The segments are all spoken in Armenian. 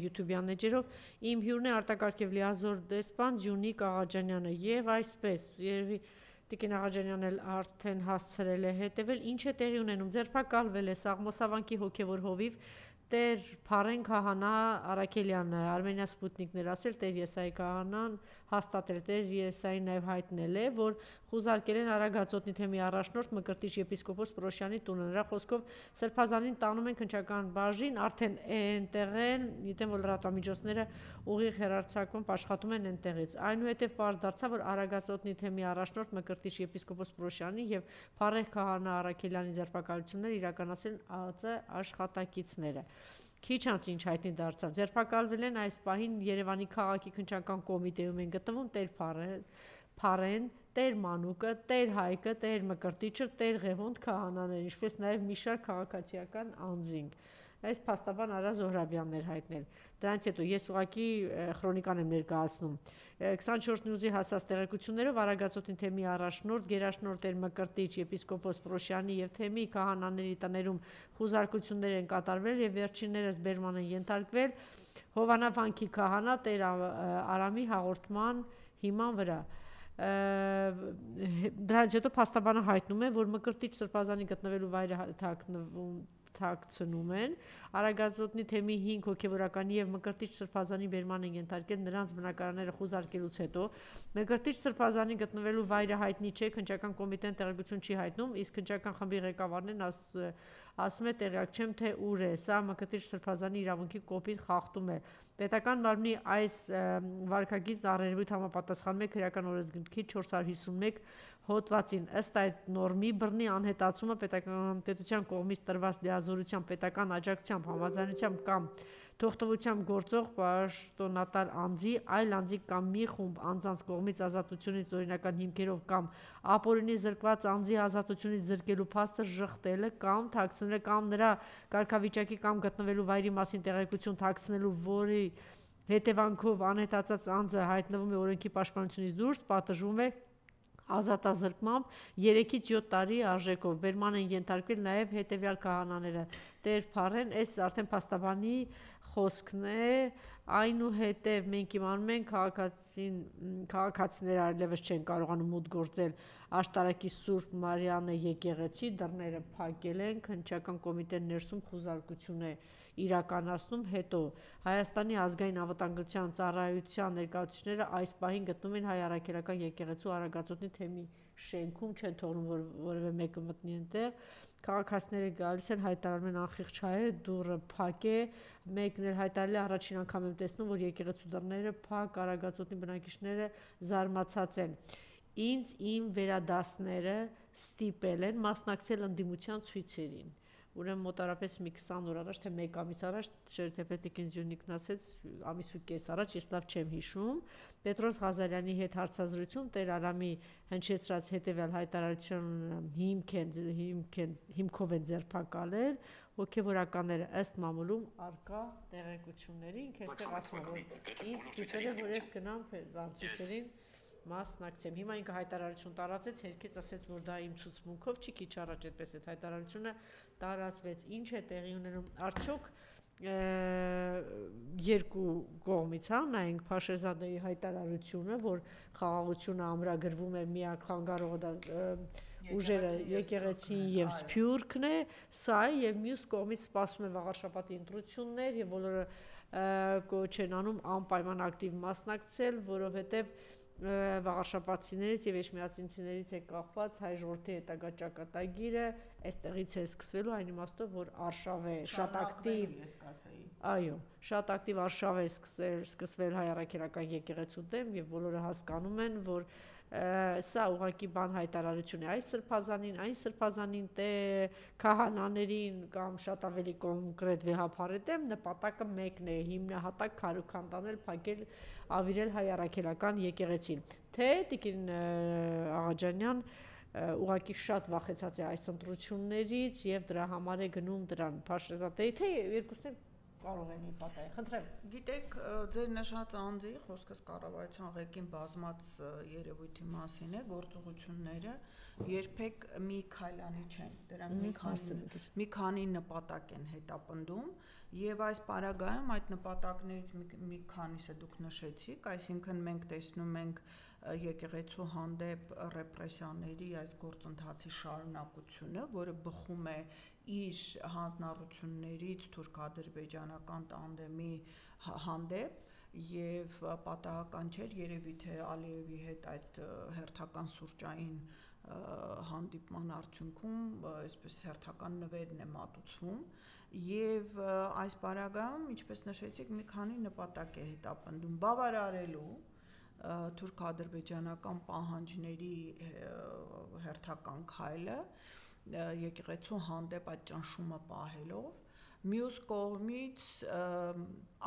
YouTube-յան էջերով, իմ հյուրն է արտակարգ եւ լիազոր դեսպան Ջունիկ Աղաջանյանը եւ այսպես երևի Տիկին Աղաջանյանն էլ արդեն հասցրել է հետևել ինչ է տեղի ունենում ձերբակալվել է Սաղմոսավանքի հոգեվոր հովիվ Տեր Փարեն Քահանա Արաքելյանը Արմենիա Սպուտնիկն էր ասել Տեր Եսայի Քահանան հաստատել Տեր Եսային նաև հայտնել է որ խուզարկել են Արագածոտնի թեմի առաջնորդ Մկրտիչ եպիսկոպոս Պրոշյանի տունը նրա խոսքով Սրբազանին տանում են քննչական բաժին արդեն այնտեղ են գիտեմ որ լրատվամիջոցները ուղիղ հեռարձակում աշխատում են այնտեղից այնուհետև պարզ դարձավ որ Արագածոտնի թեմի առաջնորդ Մկրտիչ եպիսկոպոս Պրոշյանի եւ Փարեն Քահանա Արաքելյանի ձերբակալությունները իրականացրել ԱԱԾ աշխատակիցները Քիչ անց ինչ հայտնի դարձավ ձերբակալվել են այս պահին Երևանի քաղաքի քննչական կոմիտեում են գտնվում Տեր Փարեն, Տեր Մանուկը, Տեր Հայկը, Տեր Մկրտիչը, Տեր Ղևոնդ քահանաներ, ինչպես նաև մի շարք քաղաքացիական անձինք։ Այս փաստաբան Արա Զոհրաբյանն էր հայտնել։ Դրանից հետո ես ուղղակի քրոնիկան եմ ներկայացնում։ 24 նյուզի հասած տեղեկություններով Արագածոտնի թեմի առաջնորդ Գերաշնորհ Տեր Մկրտիչ եպիսկոպոս Պրոշյանի եւ թեմի քահանաների տներում խուզարկություններ են կատարվել եւ վերջիններս բերման են ենթարկվել Հովանավանքի քահանա Տեր Արամի հաղորդման հիման վրա։ Դրանից հետո փաստաբանը հայտնում է, որ Մկրտիչ Սրբազանի գտնվելու վայրը թաքցնում են Արագածոտնի թեմի 5 հոգևորականի եւ Մկրտիչ Սրբազանի բերման են ենթարկել նրանց բնակարանները խուզարկելուց հետո Մկրտիչ Սրբազանի գտնվելու վայրը հայտնի չէ քննչական կոմիտեն տեղեկություն չի հայտնում իսկ քննչական խմբի ղեկավարներն ասում է տեղյակ չեմ թե ուր է սա Մկրտիչ Սրբազանի իրավունքի կոպիտ խախտում է պետական մարմնի այս վարքագիծ առերևույթ համապատասխանում է քրեական օրենսգրքի 451 հոդվածին ըստ այդ նորմի բռնի անհետացումը պետության կողմից տրված լիազորության պետական աջակցությամբ համաձայնությամբ կամ թողտվությամբ գործող պաշտոնատար անձի այլ անձի կամ մի խումբ անձանց կողմից ազատությունից օրինական հիմքերով կամ ապօրինի զրկված անձի ազատությունից զրկելու փաստը ժխտելը կամ թաքցնելը կամ նրա կարգավիճակի կամ գտնվելու վայրի մասին տեղեկություն թաքցնելու որի հետևանքով անհետացած անձը հայտնվում է օրենքի պաշտպանությունից դուրս պատժվում է ազատազրկմամբ 3-ից 7 տարի արժեքով բերման են ենթարկվել նաև հետևյալ քահանաները Տեր Փարեն այս արդեն փաստաբանի խոսքն է այնուհետև մենք իմանում ենք քաղաքացիները այլևս չեն կարողանում մուտք գործել աշտարակի Սուրբ Մարիամե եկեղեցի դռները փակել են քննչական կոմիտեն ներսում խուզարկություն է իրականացնում հետո Հայաստանի ազգային անվտանգության ծառայության ներկայացուցիչները այս պահին գտնվում են հայ առաքելական եկեղեցու Արագածոտնի թեմի շենքում չեն թողնում որ որևէ մեկը մտնի այնտեղ քաղաքացիները գալիս են հայտարարում են անխիղճ հայեր դուռը փակ է մեկն էլ հայտարարել է առաջին անգամ եմ տեսնում որ եկեղեցու դռները փակ Արագածոտնի բնակիչները զարմացած են ինձ իմ վերադասները ստիպել են մասնակցել ընդդիմության ցույցերին Ուրեմն մոտարապես մի 20 օր առաջ թե 1 ամիս առաջ Շերտեփետիկին Ջունիկն ասեց ամիս ու կես առաջ ես լավ չեմ հիշում Պետրոս Ղազարյանի հետ հարցազրույցում Տեր Արամի հնչեցրած հետևյալ հայտարարության հիմքով են ձերբակալել հոգևորականները ըստ մամուլում արկա տեղեկությունների ինքն էստեղ ասում է որ ինձ ստիպել է որ ես գնամ ցույցերին մասնակցեմ հիմա ինքը հայտարարություն տարածեց հերքից ասեց որ դա իմ ցուցմունքով չի քիչ առաջ այդպես այդ հայտարարությունը տարածվեց ինչ է տեղի ունենում արդյոք երկու կողմից նայենք Փաշեզադեի հայտարարությունը որ խաղաղությունը ամրագրվում է միակ խանգարողը ուժերը եկեղեցին եւ Սփյուռքն է սա եւ մյուս կողմից սպասում է վաղարշաբաթի ընտրություններ եւ բոլորը կոչ են անում անպայման ակտիվ մասնակցել որովհետեւ վաղարշաբաթցիներից եւ էջմիածինցիներից է կախված հայ ժողովրդի հետագա ճակատագիրը այստեղից է սկսվելու այն իմաստով որ արշավ է շատ ակտիվ այո շատ ակտիվ արշավ է սկսվել հայ առաքելական եկեղեցու դեմ եւ բոլորը հասկանում են որ սա ուղղակի բան հայտարարություն է այն սրբազանին քահանաներին կամ շատ ավելի կոնկրետ վեհափառի դեմ նպատակը մեկն է հիմնահատակ քարուքան տանել փակել ավիրել հայ առաքելական եկեղեցին թե Տիկին Աղաջանյան ուղղակի շատ վախեցած է այս ընտրություններից եւ դրա համար է գնում դրան Փաշեզադեի թե երկուսն կարող են իր պատահի։ Խնդրեմ։ Գիտեք, ձեր նշած անձի խոսքս կառավարության ղեկին բազմած երևույթի մասին է, գործողությունները երբեք մի քայլանի չեն, դրանք մի քանի նպատակ են հետապնդում եւ այս պարագայում այդ նպատակներից մի քանիսը դուք նշեցիք, այսինքն մենք տեսնում ենք եկեղեցու հանդեպ ռեպրեսիաների այս գործընթացի շարունակությունը, որը բխում է իր հանձնառություններից թուրք-ադրբեջանական տանդեմի հանդեպ եւ պատահական չէր երևի թե Ալիևի հետ այդ հերթական սուրճային հանդիպման արդյունքում այսպես հերթական նվերն է մատուցվում եւ այս պարագայում ինչպես նշեցիք մի քանի նպատակ է հետապնդում բավարարելու թուրք-ադրբեջանական պահանջների հերթական քայլը եկեղեցու հանդեպ այդ ճնշումը պահելով մյուս կողմից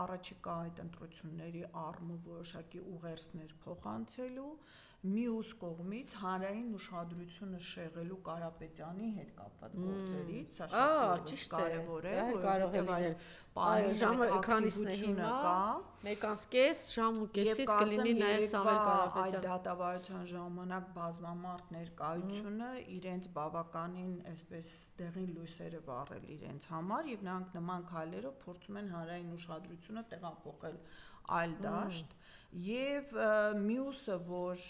առաջիկա այդ ընտրությունների առումով որոշակի ուղերձներ փոխանցելու մյուս կողմից հանրային ուշադրությունը շեղելու Կարապետյանի հետ կապված գործերից սա շատ կարևոր է որովհետև այս ժամը քանիսն է հիմա 1:30 ժամ ու կեսից կլինի նաև Սամվել Կարապետյան այդ դատավարության ժամանակ բազմամարդ ներկայությունը իրենց բավականին այսպես դեղին լույսերը վառել իրենց համար եւ նրանք նման քայլերով փորձում են հանրային ուշադրությունը տեղափոխել այլ դաշտ եւ մյուսը որ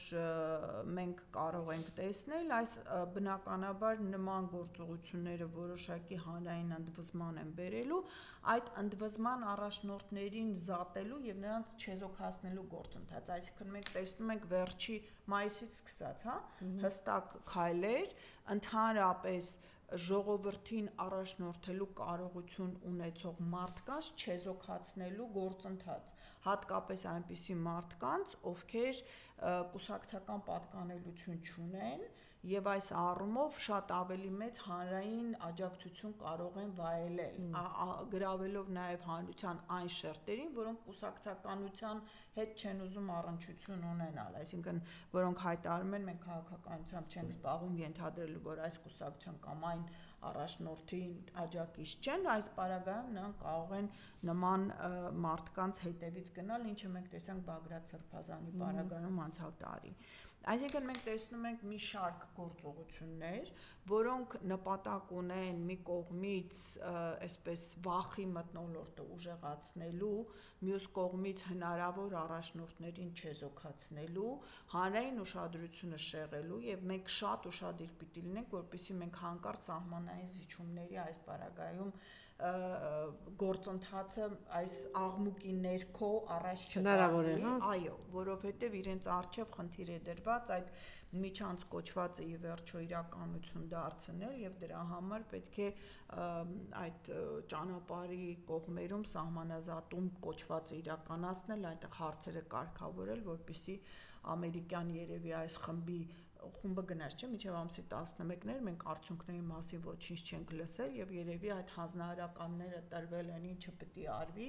մենք կարող ենք տեսնել այս բնականաբար նման գործողությունները որոշակի հանրային ընդվզման են բերելու այդ ընդվզման առաջնորդներին զատելու եւ նրանց չեզոքացնելու գործընթաց այսինքն մենք տեսնում ենք վերջի մայիսից սկսած հստակ քայլեր ընդհանրապես ժողովրդին առաջնորդելու կարողություն ունեցող մարդկանց չեզոքացնելու գործընթաց հատկապես այնպիսի մարդկանց ովքեր կուսակցական պատկանելություն չունեն եւ այս առումով շատ ավելի մեծ հանրային աջակցություն կարող են վայելել գրավելով նաեւ հանրության այն շերտերին որոնք կուսակցականության հետ չեն ուզում առնչություն ունենալ այսինքն որոնք հայտարարում են մենք քաղաքականությամբ չենք զբաղվում ենթադրելու որ այս կուսակցության կամ այն առաջնորդի աջակից չեն այս պարագայում նրանք կարող են նման մարդկանց հետևից գնալ ինչը մենք տեսանք Բագրատ Սրբազանի պարագայում անցյալ տարի այսինքն մենք տեսնում ենք մի շարք գործողություններ որոնք նպատակ ունեն մի կողմից այսպես վախի մթնոլորտը ուժեղացնելու մյուս կողմից հնարավոր առաջնորդներին չեզոքացնելու հանրային ուշադրությունը շեղելու եւ մենք շատ ուշադիր պիտի լինենք որպեսզի մենք հանկարծ սահմանային զիջումների այս պարագայում գործընթացը այս աղմուկի ներքո առաջ չտարվի, այո, որովհետև իրենց առջև խնդիր է դրված այդ միջանց կոչվածը ի վերջո իրականություն դարձնել եւ դրա համար պետք է այդ ճանապարհի կողմերում սահմանազատում կոչվածը իրականացնել, այնտեղ հարցերը կարգավորել, որպեսզի ամերիկյան երևի այս խումբը գնաց չէ մինչև ամսի 11-ներ մենք արդյունքների մասին ոչինչ չենք լսել եւ երևի այդ հանձնարարականները տրվել են ինչը պետք է արվի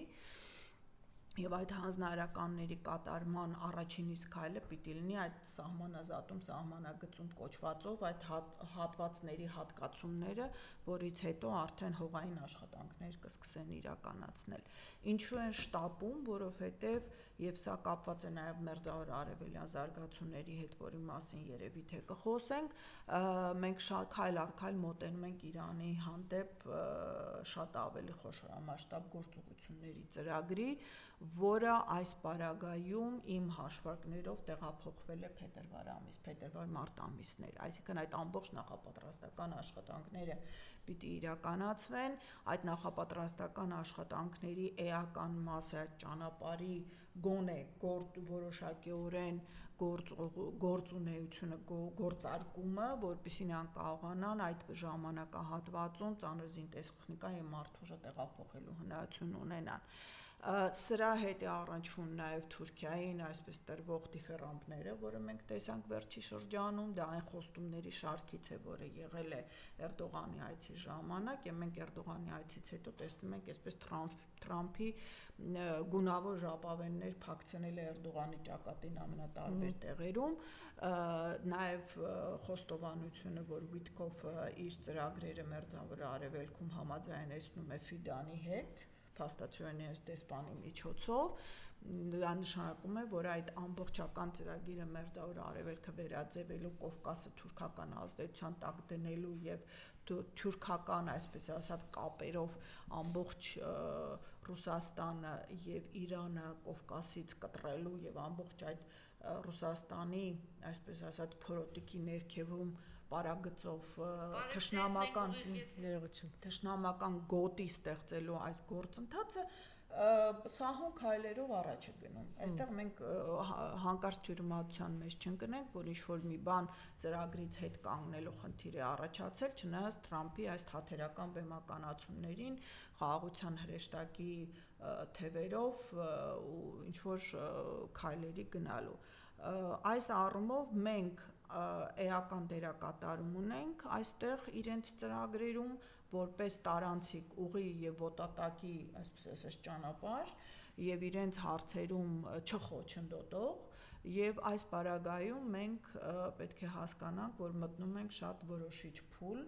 եւ այդ հանձնարարականների կատարման առաջին իսկ քայլը պիտի լինի այդ սահմանազատում սահմանագծում կոչվածով այդ հատվածների հատկացումները որից հետո արդեն հողային աշխատանքներ կսկսեն իրականացնել ինչու են շտապում որովհետեւ եւ սա կապված է նաեւ մերձավոր արևելյան զարգացումների հետ որի մասին երևի թե կխոսենք մենք քայլ առ քայլ մոտենում ենք Իրանի հանդեպ շատ ավելի խոշորամասշտաբ գործողությունների ծրագրի որը այս պարագայում իմ հաշվարկներով տեղափոխվել է փետրվար-մարտ ամիսներ այսինքն այդ ամբողջ նախապատրաստական աշխատանքները պիտի իրականացվեն այդ նախապատրաստական աշխատանքների էական մասը այդ ճանապարհի գոնե որոշակիորեն գործունեությունը գործարկումը որպեսզի նրանք կարողանան այդ ժամանակահատվածում ծանր զինտեխնիկա եւ մարդուժը տեղափոխելու հնարավորություն ունենան սրա հետ է առնչվում նաև Թուրքիային այսպես տրվող դիֆերանտները, որը մենք տեսանք վերջի շրջանում, դա այն խոստումների շարքից է, որը եղել է Էրդողանի այցի ժամանակ, եւ մենք Էրդողանի այցից հետո տեսնում ենք այսպես Թրամփի գունավոր ժապավեններ փակցնել է Էրդողանի ճակատին ամենատարբեր տեղերում, նաև խոստովանությունը, որ Վիտկոֆը իր ծրագրերը մերձավոր արևելքում համաձայնեցնում է Ֆիդանի հետ փաստացիորեն այս դեսպանի միջոցով, դա նշանակում է, որ այդ ամբողջական ծրագիրը Մերձավոր Արևելքը վերաձևելու, Կովկասը թուրքական ազդեցության տակ դնելու եւ թուրքական, այսպես ասած, կապերով ամբողջ Ռուսաստանը եւ Իրանը Կովկասից կտրելու եւ ամբողջ այդ Ռուսաստանի, այսպես ասած, փորոտիկի ներքևում պարագծով թշնամական գոտի ստեղծելու այս գործընթացը սահուն քայլերով առաջ է գնում։ Այստեղ մենք հանկարծ թյուրիմացության մեջ չընկնենք, որ ինչ-որ մի բան ծրագրից հետ կանգնելու խնդիր է առաջացել, չնայած Թրամփի այս թաթերական բեմականացումներին խաղաղության հրեշտակի թևերով ու ինչ-որ քայլերի գնալու։ Այս առումով մենք էական դերակատարում ունենք այստեղ իրենց ծրագրերում որպես տարանցիկ ուղի եւ ոտատակի, այսպես ասած, ճանապարհ եւ իրենց հարցերում չխոչընդոտող եւ այս պարագայում մենք պետք է հասկանանք, որ մտնում ենք շատ որոշիչ փուլ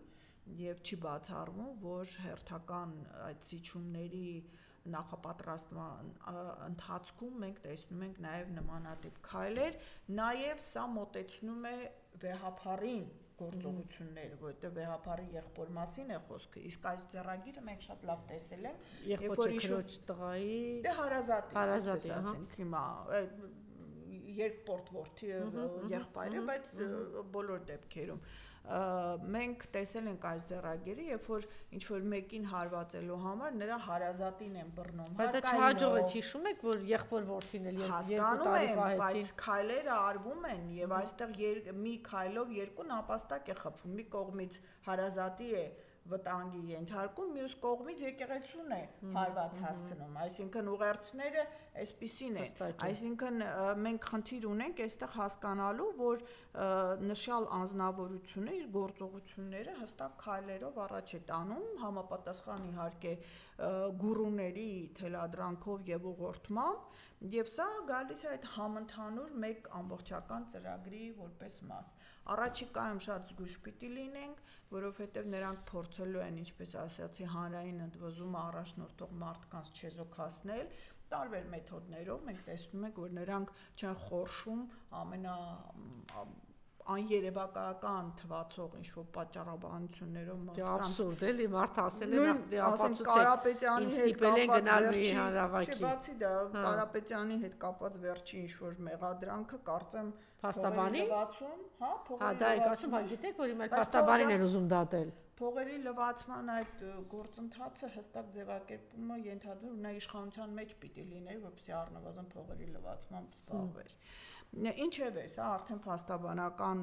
եւ չի բացառվում, որ հերթական այդ զիջումների նախապատրաստման ընթացքում մենք տեսնում ենք նաև նմանատիպ քայլեր, նաև սա մոտեցնում է վեհափառին գործողությունները, որովհետև վեհափառի եղբոր մասին է խոսքը, իսկ այս ձեռագիրը մենք շատ լավ տեսել ենք, երբ որ քրոջ տղայի հարազատի, ասենք հիմա երկպորտ որդի եղբայրը, բայց բոլոր դեպքերում մենք տեսել ենք այս ձեռագիրը, երբ որ ինչ-որ մեկին հարվածելու համար նրա հարազատին են բռնում։ Բայց դա չհաջողեց, հիշում եք, որ եղբոր որդին էլ 2 տարի պահեցին։ Բայց քայլերը արվում են եւ այստեղ մի քայլով երկու նապաստակ է խփվում։ Մի կողմից հարազատի է վտանգի ենթարկում, մյուս կողմից եկեղեցուն է հարված հասցնում, այսինքն ուղերձները այսպիսին է, այսինքն մենք խնդիր ունենք այստեղ հասկանալու, որ նշյալ անձնավորությունը իր գործողությունները հստակ քայլերով առաջ է տանում, համապատասխան իհարկե գուրուների թելադրանքով եւ ուղղորդմամբ, եւ սա գալիս է այդ համընդհանուր մեկ ամբողջական ծրագրի որպես մաս։ Առաջիկայում շատ զգույշ պիտի լինենք, որովհետև նրանք փորձելու են, ինչպես ասացի, հանրային ընդվզումը առաջնորդող մարդկանց չեզոքացնել, տարբեր մեթոդներով մենք տեսնում ենք, որ նրանք չեն խորշում աներևակայական թվացող ինչ-որ պատճառաբանություններով մարդկանց աբսուրդ էլի մարդը ասել է Կարապետյանի հետ կապված վերջի, բացի դա Կարապետյանի հետ կապված վերջի ինչ-որ մեղադրանքը կարծեմ փաստաբանի լվացում, դա եք ասում, գիտեք, որ իմ փաստաբանին են ուզում դատել։ Փողերի լվացման այդ գործընթացը հստակ ձևակերպումը ենթադրում նա իշխանության մեջ պիտի լիներ, որպեսզի առնվազն փողերի լվացմամբ զբաղվեր։ Ինչևէ, սա արդեն փաստաբանական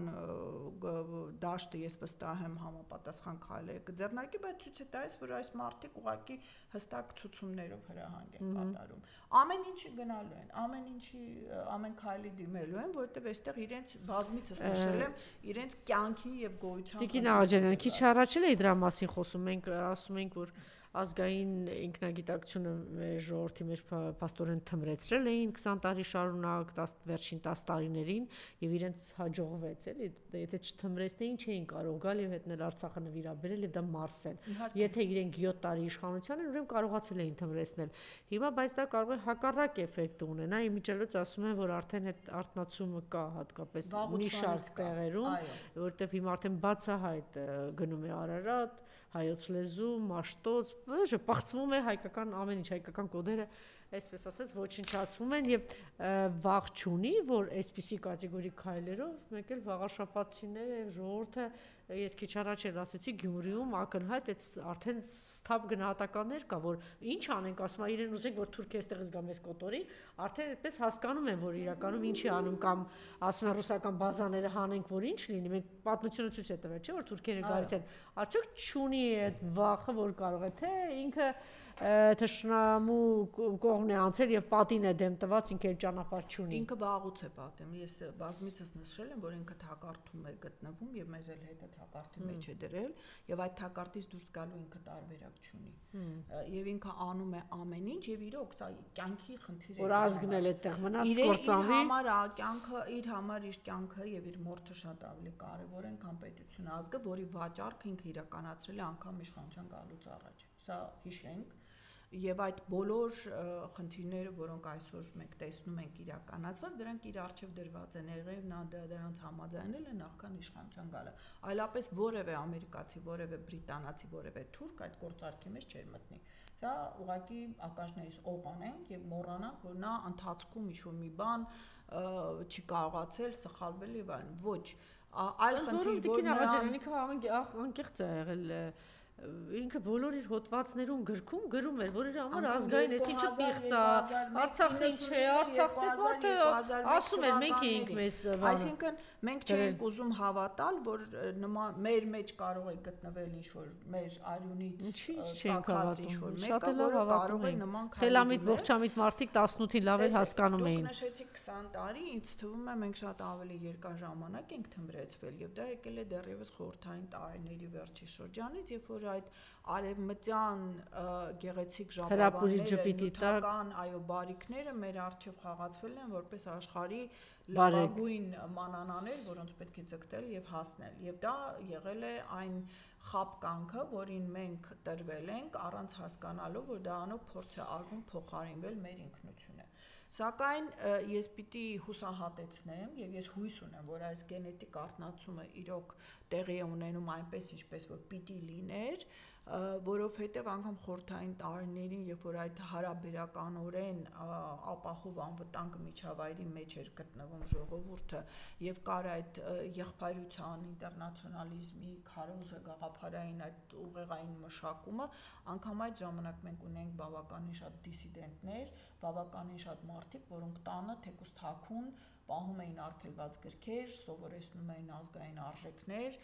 դաշտը ես վստահ եմ համապատասխան քայլեր կձեռնարկի, բայց ցույց է տալիս, որ այս մարդիկ ուղղակի հստակ ցուցումներով հրահանգ են կատարում։ Ամեն ինչի գնալու են, ամեն քայլի դիմելու են, որովհետև այստեղ իրենց բազմիցս նշել եմ, իրենց կյանքի եւ գոյության Տիկին Աղաջանյան, քիչ առաջ էլ էի դրա մասին խոսում, մենք ասում ենք, որ ազգային ինքնագիտակցությունը մեր ժողովրդի մեջ փաստորեն թմրեցրել էին 20 տարի շարունակ, վերջին 10 տարիներին եւ իրենց հաջողվեց, էլի, եթե չթմրեցնեին, չէին կարող գալ եւ հետնել Արցախը նվիրաբերել եւ դա մարսել։ Եթե իրենք 7 տարի իշխանության են, ուրեմն կարողացել էին թմրեցնել։ Հիմա բայց դա կարող է հակառակ էֆեկտ ունենա, իմիջիայլոց ասում են, որ արդեն այդ արտնացումը կա հատկապես մի շարք տեղերում, որտեղ հիմա արդեն բացահայտ գնում է Արարատ, հայոց լեզու, Մաշտոց, պղծվում է հայկական ամեն ինչ, հայկական կոդերը, այսպես ասած, ոչնչացվում են եւ վաղ չունի, որ այսպիսի կատեգորիկ քայլերով մեկ էլ վաղաշաբաթցիները եւ ժողովուրդը, ես քիչ առաջ էլ ասեցի, Գյումրիում ակնհայտ այդ արդեն սթափ գնահատականներ կա, որ ինչ անենք, ասում են իրեն ուզենք, որ Թուրքիա այստեղից գա մեզ կոտորի, արդեն այդպես հասկանում են, որ իրականում ինչի անում կամ ասում են ռուսական բազաները հանենք, որ ինչ լինի, մենք պատմությունը ցույց է տվել, չէ՞ որ թուրքերը գալիս են, արդյոք չունի այդ վախը, որ կարող է թե ինքը թշնամու կողմն է անցել եւ պատին է դեմ տված, ինքը ճանապարհ չունի։ Ինքը վաղուց է պատեմ։ Ես բազմիցս նշել եմ, որ ինքը թակարդում է գտնվում եւ մեզ էլ հետը թակարդի մեջ է դրել եւ այդ թակարդից դուրս գալու ինքը տարբերակ չունի։ Եվ ինքը անում է ամեն ինչ եւ իրոք սա կյանքի խնդիր է։ Որ ազգն էլ այդտեղ մնաց կործանվի։ Իր համար իր կյանքը եւ իր մորթը շատ ավելի կարեւոր են, քան պետությունը ազգը, որի վաճառքը ինքը իրականացրել է անգամ իշխանության գալուց առաջ։ Սա հիշենք։ Եվ այդ բոլոր խնդիրները, որոնք այսօր մենք տեսնում ենք իրականացված, դրանք իր առջև դրված են, եղել նա դրանց համաձայնել է նախքան իշխանության գալը։ Այլապես որևէ ամերիկացի, որևէ բրիտանացի, որևէ թուրք այդ գործարքի մեջ չէր մտնի։ Սա ուղղակի ականջներից օղանենք եւ մոռանանք, որ նա ընթացքում ինչ-որ մի բան չի կարողացել սխալվել եւ այլն։ Ոչ, այլ խնդիր, որ նրանք անկեղծ է եղել ինքը բոլոր իր հոդվածներում գրում էր, որ իր համար ազգային էս ինչը պիղծ է, Արցախն ինչ է, Արցախցի մարդը ասում էր մենք էինք մեզ բանը։ Այսինքն մենք չենք ուզում հավատալ, որ մեր մեջ կարող է գտնվել ինչ-որ մեր արյունից ծագած ինչ-որ մեկը, որը կարող է նման քայլ։ Խելամիտ ողջամիտ մարդիկ 18-ին լավ էլ հասկանում էին։ Դուք նշեցիք 20 տարի, ինձ թվում է մենք շատ ավելի երկար ժամանակ ենք թմրեցվել եւ դա եկել է դեռևս խորհրդային տարիների վերջի շրջանից, երբ որ այդ արևմտյան գեղեցիկ ժապավանները, նյութական բարիքները մեր առջև խաղացվել են որպես աշխարհի լավագույն մանանաներ, որոնց պետք է ձգտել եւ հասնել։ Եվ դա եղել է այն խաբկանքը, որին մենք տրվել ենք, առանց հասկանալու, որ դրանով փորձ է արվում փոխարինվել մեր ինքնությունը։ Սակայն ես պիտի հուսահատեցնեմ եւ ես հույս ունեմ, որ այս գենետիկ արտնացումը իրոք տեղի է ունենում այնպես, ինչպես որ պիտի լիներ, որովհետև անգամ խորհրդային տարիներին, երբ որ այդ հարաբերականորեն ապահով անվտանգ միջավայրի մեջ էր գտնվում ժողովուրդը եւ կար այդ եղբայրության, ինտերնացիոնալիզմի, քարոզը, գաղափարային այդ ուղեղային մշակումը, անգամ այդ ժամանակ մենք ունենք բավականին շատ դիսիդենտներ, բավականին շատ մարդիկ, որոնք տանը թեկուզ թաքուն պահում էին արգելված գրքեր, սովորեցնում էին ազգային արժեքներ,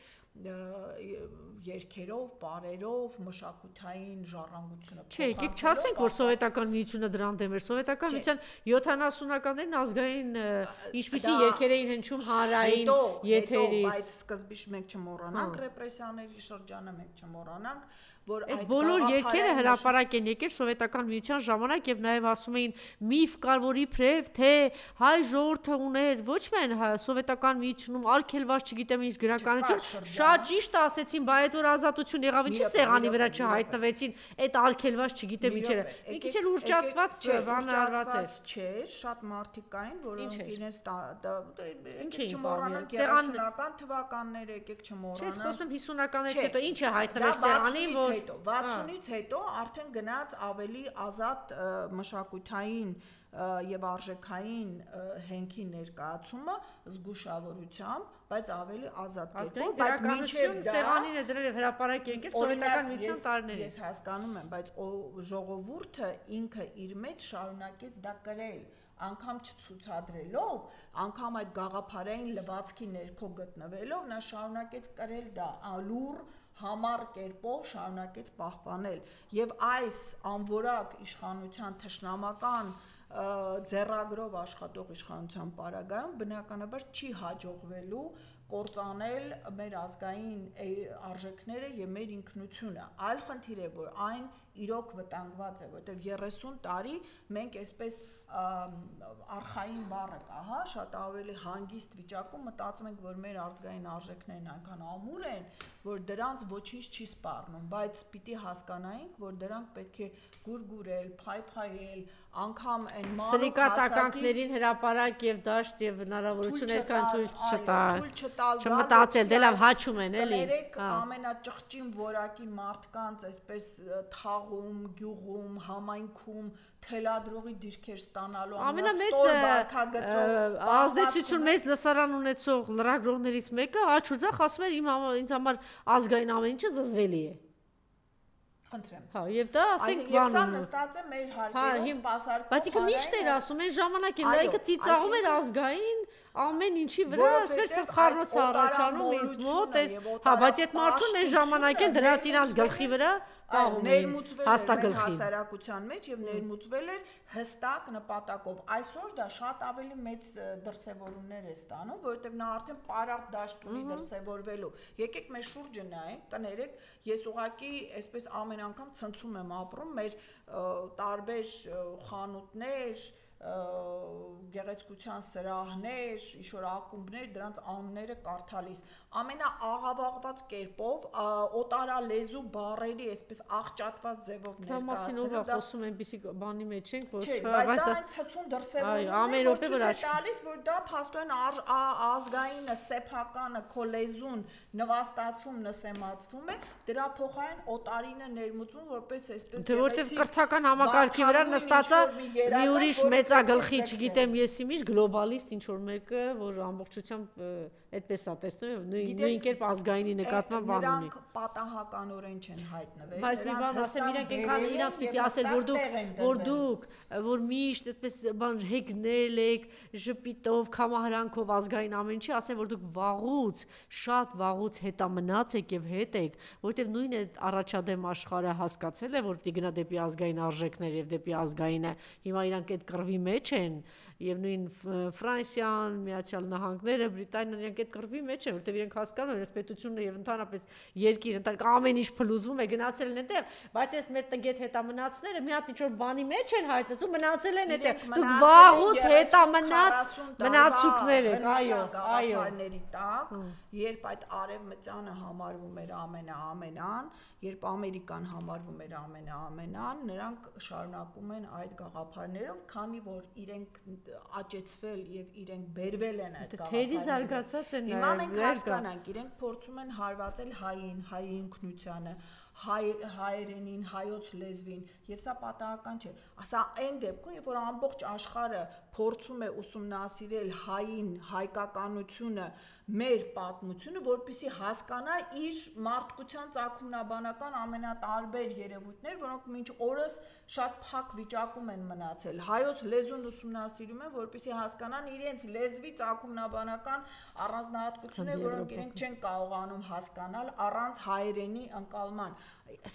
երգերով, պարերով, մշակութային ժառանգությունը փոխանցելով։ Չէ, եկեք չասենք, որ սովետական միությունը դրան դեմ էր, սովետական միության 70-ականներին ազգային ինչպիսի երգեր էին հնչում հանրային եթերից։ Բայց սկզբից մենք չմոռանանք ռեպրեսիաների շրջանը, մենք չմոռանանք, որ այդ բոլոր երգերը հրապարակ են եկել սովետական միության ժամանակ եւ նաեւ ասում էին միֆ կար, որ իբրև թե հայ ժողովուրդը ուներ ոչ միայն սովետական միությունում արգելված չգիտեմ ինչ գրականություն, շատ ճիշտ ասեցին, բայց այդ որ ազատություն եղավ, ինչի սեղանի վրա չհայտնվեցին այդ արգելված չգիտեմ ինչերը։ Մի քիչ էլ ուռճացված բանարարված չէր, շատ մարդիկ կային, որոնք իրենց չմոռանանք 30-ական թվականները, եկեք չմոռանանք։ Չէ, խոսում եմ 50-ականներից հետո ինչ է հայտնվել սեղանին, որ 60-ից հետո արդեն գնաց ավելի ազատ մշակութային եւ արժեքային հենքի ներկայացումը զգուշավորությամբ, բայց ավելի ազատ կերպով, բայց մինչեւ դա սեղանին է դրել հրապարակ եկել սովետական միության տարիներին։ Ես հասկանում եմ, բայց ժողովուրդը ինքը իր մեջ շարունակեց դա կրել, անգամ չցուցադրելով, անգամ այդ գաղափարային լվացքի ներքո գտնվելով, նա շարունակեց կրել դա ալուր համառ կերպով շարունակեց պահպանել եւ այս անորակ իշխանության թշնամական ձեռագրով աշխատող իշխանության պարագայում բնականաբար չի հաջողվելու կործանել մեր ազգային արժեքները եւ մեր ինքնությունը։ Այլ խնդիր է, որ այն իրոք վտանգված է, որտեղ 30 տարի մենք այսպես արխային բառը կա, հա, շատ ավելի հանգիստ վիճակում մտածում ենք, որ մեր ազգային արժեքներն այնքան ամուր են, որ դրանց ոչինչ չի սպառնում, բայց պիտի հասկանայինք, որ դրանք պետք է գուրգուրել, փայփայել, անգամ այն սրիկատականքներին հրապարակ եւ դաշտ եւ հնարավորություն այդքան թույլ չմտածել, դե լավ հաչում են էլի։ Կներեք ամենաճղճին որակի մարդկանց այսպես թաղում, գյուղում, համայնքում թելադրողի դիրքեր ստանալու ամենամեծ ազդեցություն մեծ լսարան ունեցող լրագրողներից մեկը աչուձախ ասում էր ինձ համար ազգային ամեն ինչը զզվելի է։ Խնդրեմ։ Հա, եւ դա ասենք բանում։ Եվ սա նստած է մեր հարկերով սպասարկող։ Բայց ինքը միշտ էր ասում, այն ժամանակ էլ լայքը ծիծաղում էր ազգային ամեն ինչի վրա, ասվեր սա խառնոց առաջանում ինձ մոտ, հա, բայց այդ մարդուն այն ժամանակ էլ դրած իրաց գլխի վրա պահում էին հաստագլխին։ Հասարակության մեջ եւ ներմուծվել էր հստակ նպատակով։ Այսօր դա շատ ավելի մեծ դրսևորումներ է ստանում, որովհետեւ նա արդեն պարարտ դաշտ ունի դրսևորվելու։ Եկեք մեր շուրջը նայենք, կներեք, ես ուղղակի այսպես ամեն անգամ ցնցում եմ ապրում մեր տարբեր խանութներ, գեղեցկության սրահներ, ինչ-որ ակումբներ, դրանց անունները կարդալիս ամենաաղավաղված կերպով օտարալեզու բառերի այսպես աղճատված ձևով ներկայացնելը դա խոսում այնպիսի բանի մեջ ենք, որ բայց դա այն ցցուն դրսևորումն է, որ ցույց է տալիս, որ դա փաստորեն ազգայինը, սեփականը, քո լեզուն նվաստացվում, նսեմացվում է, դրա փոխարեն օտարինը ներմուծվում որպես այսպես դե որտեվ կրթական համակարգի վրա նստած է մի ուրիշ մեծագլխի, չգիտեմ եսի ինչ գլոբալիստ ինչ որ մեկը, որ ամբողջությամբ այդպես է տեսնում, նույն կերպ ազգայինի նկատմամբ բան ունի։ Նրանք պատահականորեն չեն հայտնվել։ Բայց մի բան ասեմ, իրենք այնքան իրանց պիտի ասել, որ միշտ այդպես բան հեգնել եք, ժպիտով, կամահրանքով ազգային ամեն ինչի, ասեն, որ դուք վաղուց, շատ վաղուց հետամնաց եք եւ հետ եք, որտեվ նույն այդ առաջադեմ աշխարհը հասկացել է, որ պիտի գնա դեպի ազգային արժեքներ եւ դեպի ազգայինը։ Հիմա իրանք այդ կռվի մեջ են եւ նույն Ֆրանսիան, Միացյալ Նահանգները, Բրիտանիան իրանք այդ կռվի մեջ են, որտեվ իրենք հասկանում են, այս պետությունը եւ ընդհանրապես երկիր ընտանիք ամեն ինչ փլուզվում է, գնացել են այդտեղ, բայց այս մեր տգետ հետամնացները մի հատ ինչ-որ բանի մեջ են հայտնվում, մնացել են այդտեղ։ Դուք վաղուց հետամնաց մնացուկներ եք, այո, տակ, երբ այդ արևմտյանը համարվում էր ամենաամենան, երբ Ամերիկան համարվում էր ամենաամենան, նրանք շարունակում են այդ գաղափարներով, քանի որ իրենք աճեցվել եւ իրենք բերվել են այդ գաղափարները։ Հիմա մենք հասկանանք, իրենք փորձում են հարվածել հային, հայ ինքնությանը, հայերենին, հայոց լեզվին, եւ սա պատահական չէ։ Սա այն դեպքում, երբ որ ամբողջ աշխարհը փորձում է ուսումնասիրել հային, հայկականությունը, մեր պատմությունը, որպեսզի հասկանա իր մարդկության ծագումնաբանական ամենատարբեր երևույթներ, որոնք մինչ օրս շատ փակ վիճակում են մնացել։ Հայոց լեզուն ուսումնասիրում են, որպեսզի հասկանան իրենց լեզվի ծագումնաբանական առանձնահատկությունները, որոնք իրենք չեն կարողանում հասկանալ առանց հայերենի ընկալման։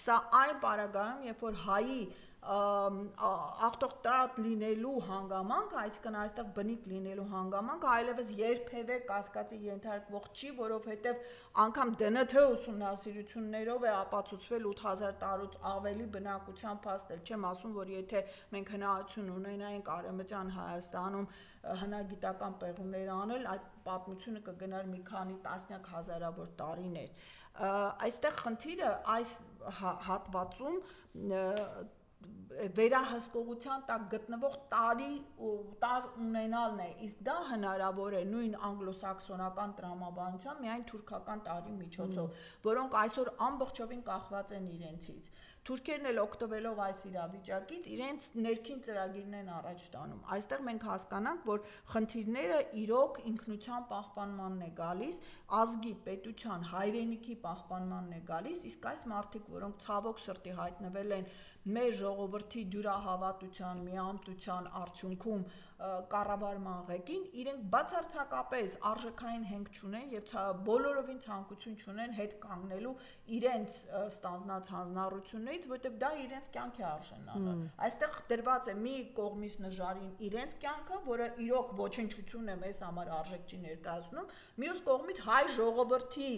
Սա այն պարագայում, երբ որ հայի ավտոկրատ լինելու հանգամանքը, այսինքն այստեղ բնիկ լինելու հանգամանքը այլևս երբևէ կասկածի ենթարկվող չի, որովհետև անգամ ԴՆԹ ուսումնասիրություններով է ապացուցվել 8000 տարուց ավելի բնակության փաստել։ Չեմ ասում, որ եթե մենք հնարավորություն ունենայինք Արևմտյան Հայաստանում հնագիտական պեղումներ անել, այդ պատմությունը կգնար մի քանի տասնյակ հազարավոր տարիներ։ Այստեղ խնդիրը այս հատվածում վերահսկողության տակ գտնվող տար ունենալն է, իսկ դա հնարավոր է նույն անգլոսաքսոնական տրամաբանությամբ միայն թուրքական տարի միջոցով, որոնք այսօր ամբողջովին կախված են իրենցից։ Թուրքերն էլ օգտվելով այս իրավիճակից իրենց ներքին ծրագիրն են առաջ տանում։ Այստեղ մենք հասկանանք, որ խնդիրները իրոք ինքնության պահպանմանն է գալիս, ազգի, պետության, հայրենիքի պահպանմանն է գալիս, իսկ այս մարդիկ, որոնք ցավոք սրտի հայտնվել են մեր ժողովրդի դյուրահավատության, միամտության արդյունքում կառավարման ղեկին, իրենք բացարձակապես արժեքային հենք չունեն եւ բոլորովին ցանկություն չունեն հետ կանգնելու իրենց ստանձնած հանձնառություններից, որտեղ դա իրենց կյանքի արժանանալը։ Այստեղ դրված է մի կողմից նժարին իրենց կյանքը, որը իրոք ոչնչություն է մեզ համար արժեք չի ներկայացնում, մյուս կողմից հայ ժողովրդի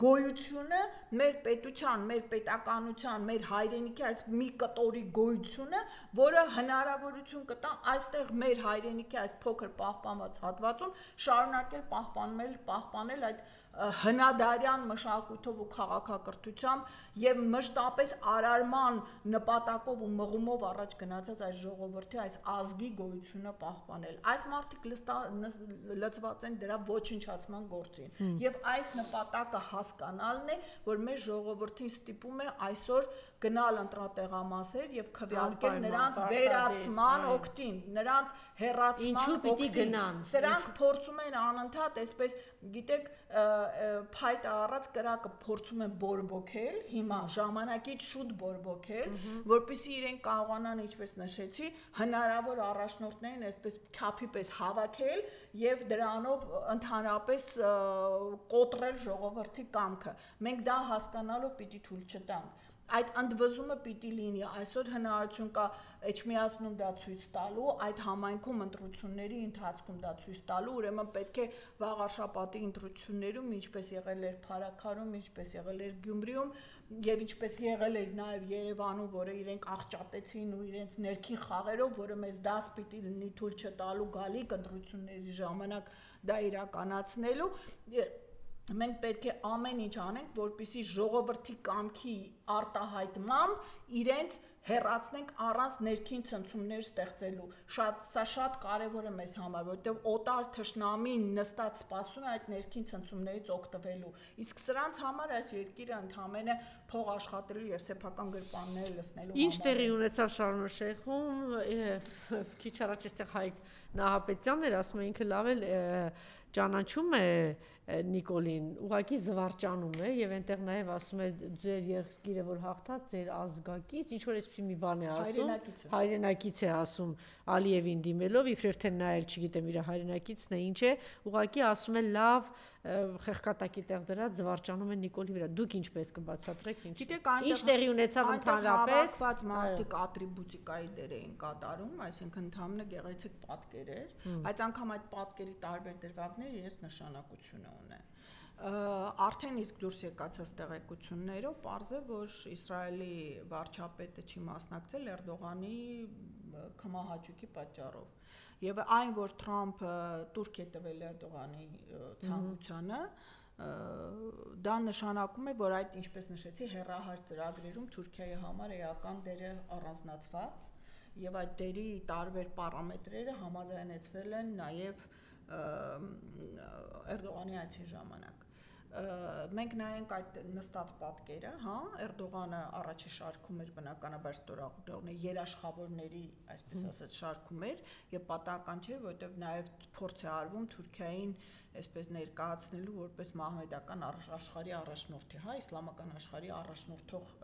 գոյությունը, մեր պետության, մեր պետականության, մեր հայրենիքի այս մի կտորի գոյությունը, որը հնարավորություն կտա այստեղ մեր հայրենիքի այս փոքր պահպանված հատվածում շարունակել պահպանել այդ հնադարյան մշակույթով ու քաղաքակրթությամբ եւ մշտապես արարման նպատակով ու մղումով առաջ գնացած այս ժողովրդի այս ազգի գոյությունը պահպանել։ Այս մարդիկ լծված են դրա ոչնչացման գործին եւ այս նպատակը հասկանալն է, որ մեր ժողովրդին ստիպում է այսօր գնալ ընտրատեղամասեր եւ քվեարկել նրանց վերացման օգտին, նրանց հեռացման օգտին։ Սրանք փորձում են անընդհատ, այսպես գիտեք, փայտը առած կրակը փորձում են բորբոքել, հիմա ժամանակից շուտ բորբոքել, որպեսզի իրենք կարողանան, ինչպես նշեցի, հնարավոր առաջնորդներին այսպես քափի պես հավաքել եւ դրանով ընդհանրապես կոտրել ժողովրդի կամքը։ Մենք դա հասկանալու պիտի թույլ չտանք։ այդ ընդվզումը պիտի լինի, այսօր հնարավորություն կա Էջմիածնում դա ցույց տալու, այդ համայնքում ընտրությունների ընթացքում դա ցույց տալու, ուրեմն պետք է վաղաշաբաթի ընտրություններում, ինչպես եղել էր Փարաքարում, ինչպես եղել էր Գյումրիում, եւ ինչպես եղել էր նաեւ Երևանում, որը իրենք աղճատեցին ու իրենց ներքին խաղերով, որը մեզ դաս պիտի լինի թույլ չտալու գալիք ընտրությունների ժամանակ դա իրականացնելու, մենք պետք է ամեն ինչ անենք, որպեսզի ժողովրդի կամքի արտահայտմամբ իրենց հեռացնենք առանց ներքին ցնցումներ ստեղծելու։ Սա շատ կարևոր է մեզ համար, որովհետև օտար թշնամին նստած սպասում է այդ ներքին ցնցումներից օգտվելու։ Իսկ սրանց համար այս երկիրը ընդհանրապես փող աշխատելու եւ սեփական գրպանները լցնելու Ինչ տեղի ունեցավ Շարոն Շեյխում, քիչ առաջ այստեղ Հայկ Նահապետյանն էր ասում, ինքը լավ էլ ճանաչում է Նիկոլին, ուղղակի զվարճանում է եւ այնտեղ նաեւ ասում է ձեր երկիրը որ հաղթած ձեր ազգակից ինչ որ էսպիսի մի բան է ասում, հայրենակից է ասում Ալիևին դիմելով, իբրև թե նա էլ չգիտեմ իր հայրենակիցն է ինչ է, ուղղակի ասում է լավ խեղկատակի տեղ դրած զվարճանում է Նիկոլի վրա։ Դուք ինչպես կբացատրեք ինչ տեղի ունեցավ ընդհանրապես հավաքված մարդիկ ատրիբուտիկայի դեր էին կատարում, այսինքն ընդհանրապես գեղեցիկ պատկեր էր, բայց անգամ այդ պատկերի տարբեր դրվագներ իրենց նշանակություն ունեն։ Արդեն իսկ դուրս եկած տեղեկություններով պարզ է, որ Իսրայելի վարչապետը չի մասնակցել Էրդողանի քմահաճույքի պատճառով։ Եվ այն, որ Թրամփը տուրք է տվել Էրդողանի ցանկությանը, դա նշանակում է, որ այդ ինչպես նշեցի, հեռահար ծրագրերում Թուրքիայի համար էական դեր է առանձնացված եւ այդ դերի տարբեր պարամետրերը համաձայնեցվել են նաեւ Էրդողանի այցի ժամանակ։ Մենք նայենք այդ նստած պատկերը, հա, Էրդողանը առաջի շարքում էր բնականաբար ստորագրողն է երաշխավորների, այսպես ասած, շարքում էր եւ պատահական չէր, որովհետեւ նաեւ փորձ է արվում Թուրքիային այսպես ներկայացնելու որպես մահմեդական աշխարհի առաջնորդի, հա, իսլամական աշխարհի առաջնորդող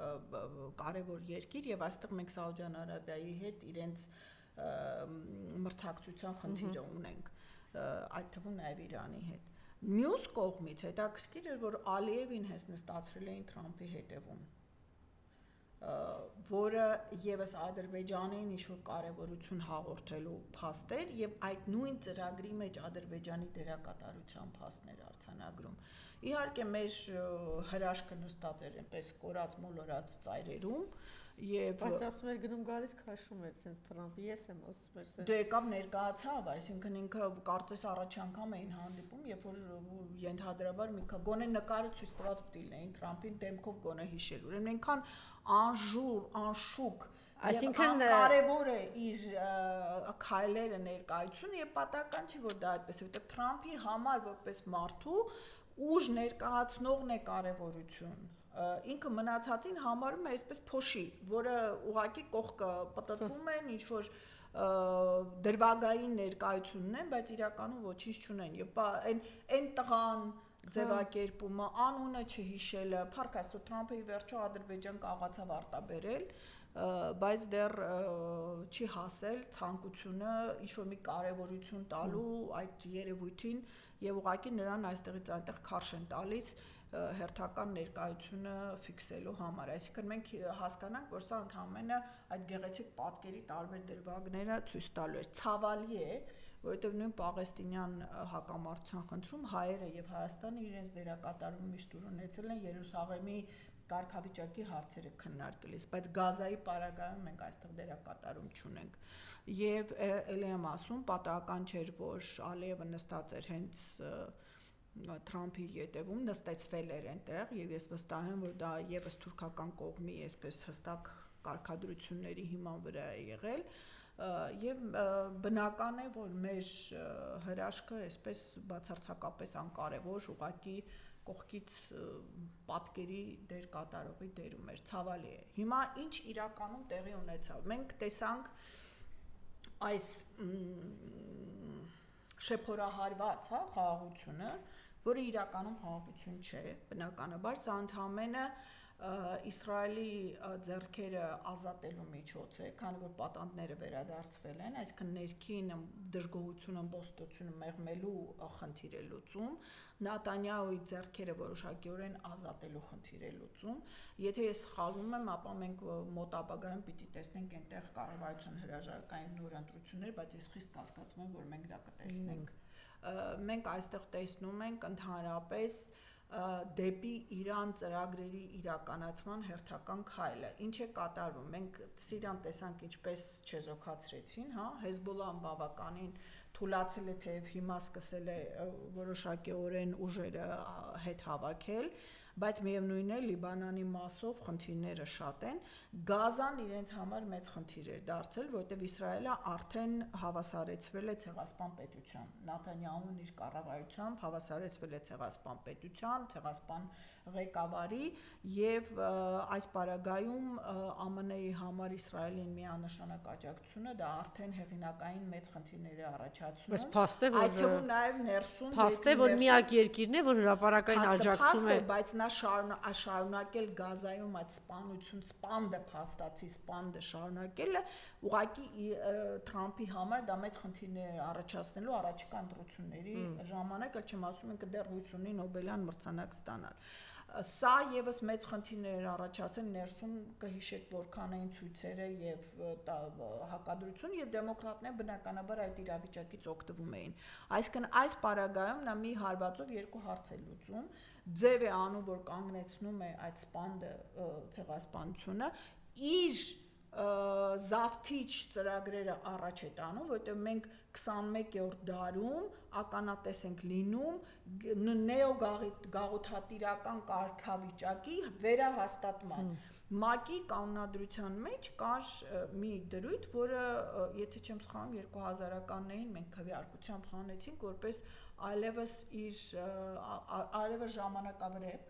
կարևոր երկիր եւ այստեղ մենք Սաուդյան Արաբիայի հետ իրենց մրցակցության խնդիրը ունենք, այդ թվում նաեւ Իրանի հետ։ Մյուս կողմից հետաքրքիր էր, որ Ալիևին հենց նստացրել էին Թրամփի հետևում, որը եւս Ադրբեջանին ինչ-որ կարևորություն հաղորդելու փաստ էր եւ այդ նույն ծրագրի մեջ Ադրբեջանի դերակատարության փաստներ արձանագրում։ Իհարկե մեր հրաշքը նստած էր այնպես կորած մոլորած ծայրերում եւ բայց ասում էր գնում գալիս քաշում էր sense Թրամփը, ես եմ ասում էր sense դե եկավ ներկայացավ, այսինքն ինքը կարծես առաջ անգամ էին հանդիպում, երբ որ ենթադրաբար մի քիչ գոնե նկարը ցույց տված պիտի լինեին Թրամփին դեմքով գոնե հիշել, ուրեմն այնքան անժուր, անշուք այսինքն կարևոր է իր քայլերը ներկայությունը եւ պատահական չի որ դա այդպես է, որտեղ Թրամփի համար որպես մարդու ուժ ներկայացնողն է կարևորություն ինքը մնացածին համարում է այսպես փոշի, որը ուղակի կողքը պատտվում են, ինչ որ դրվագային ներկայություն ունեն, բայց իրականում ոչինչ չունեն։ Եվ այն տղան ձևակերպումը, անունը չհիշելը, փառք Աստծո Թրամփը ի վերջո Ադրբեջան կարողացավ արտաբերել, բայց դեռ չի հասել ցանկությունը ինչ-որ մի կարևորություն տալու այդ երևույթին եւ ուղղակի նրան այստեղից այնտեղ քարշ են տալիս հերթական ներկայությունը ֆիքսելու համար, այսինքն մենք հասկանանք, որ սա ընդհանրապես այդ գեղեցիկ պատկերի տարբեր դրվագները ցույց տալու էր, ցավալի է, որովհետև նույն Պաղեստինյան հակամարտության խնդրում հայերը եւ Հայաստանը իրենց դերակատարում միշտ ունեցել են Երուսաղեմի կարգավիճակի հարցերը քննարկելիս, բայց Գազայի պարագայում մենք այստեղ դերակատարում չունենք։ Եվ ելի եմ ասում, պատահական չէր, որ Ալիևը նստած էր հենց Թրամփի ետևում, նստեցվել էր այնտեղ եւ ես վստահ եմ, որ դա եւս թուրքական կողմի այսպես հստակ կարգադրությունների հիման վրա է եղել եւ բնական է, որ մեր հրաշքը այսպես բացարձակապես անկարևոր ուղղակի կողքից պատկերի դեր կատարողի դերում էր, ցավալի է։ Հիմա ինչ իրականում տեղի ունեցավ։ Մենք տեսանք այս շեփորահարված, հա, խաղաղությունը, որը իրականում խաղաղություն չէ, բնականաբար սա ընդհանրապես Իսրայելի ձեռքերը ազատելու միջոց է, քանի որ պատանդները վերադարձվել են, այսինքն ներքին դժգոհությունը, բոստությունը մեղմելու խնդիր է լուծում, Նեթանյահուի ձեռքերը որոշակիորեն ազատելու խնդիր է լուծում։ Եթե ես սխալվում եմ, ապա մենք մոտ ապագայում պիտի տեսնենք այնտեղ կառավարության հրաժարակային նոր ընտրություններ, բայց ես խիստ կասկածում եմ, որ մենք դա կտեսնենք։ Մենք այստեղ տեսնում ենք ընդհանրապես դեպի Իրան ծրագրերի իրականացման հերթական քայլը։ Ինչ է կատարվում։ Մենք Սիրիան տեսանք ինչպես չեզոքացրեցին, հա, Հեզբոլլահն բավականին թուլացել է, թեև հիմա սկսել է որոշակիորեն ուժերը հետ հավաքել, բայց միևնույն է Լիբանանի մասով խնդիրները շատ են։ Գազան իրենց համար մեծ խնդիր էր դարձել, որտեղ Իսրայելը արդեն հավասարեցվել է ցեղասպան պետության։ Նեթանյահուն իր կառավարությամբ հավասարեցվել է ցեղասպան պետության, ցեղասպան ղեկավարի եւ այս պարագայում ԱՄՆ-ի համար Իսրայելին միանշանակ աջակցությունը դա արդեն հեղինակային մեծ խնդիրներ է առաջացնում։ Այդ թվում նաեւ ներսում փաստ է, որ միակ երկիրն է, որ հրապարակային աջակցում է, բայց նա շարունակել Գազայում այդ սպանդը փաստացի սպանդը շարունակելը ուղղակի Թրամփի համար դա մեծ խնդիրներ է առաջացնելու առաջիկա ընտրությունների ժամանակ, ել չեմ ասում ինքը դեռ հույս ունի Նոբելյան մրցանակ ստանալ։ Սա եւս մեծ խնդիրներ առաջացել ներսում կհիշեք որքան էին ցույցերը եւ հակադրություն եւ դեմոկրատները բնականաբար այդ իրավիճակից օգտվում էին։ Այսինքն այս պարագայում նա մի հարվածով երկու հարց է լուծում, ձև է անում, որ կանգնեցնում է այդ սպանդը ցեղասպանությունը, իր զավթիչ ծրագրերը առաջ է տանում, որտեղ մենք 21-րդ դարում ականատես ենք լինում նեոգաղութատիրական կարգավիճակի վերահաստատման։ ՄԱԿ-ի կանոնադրության մեջ կար մի դրույթ, որը, եթե չեմ սխալվում, 2000-ականներին մենք քվեարկությամբ հանեցինք, որպես այլևս ժամանակավրեպ,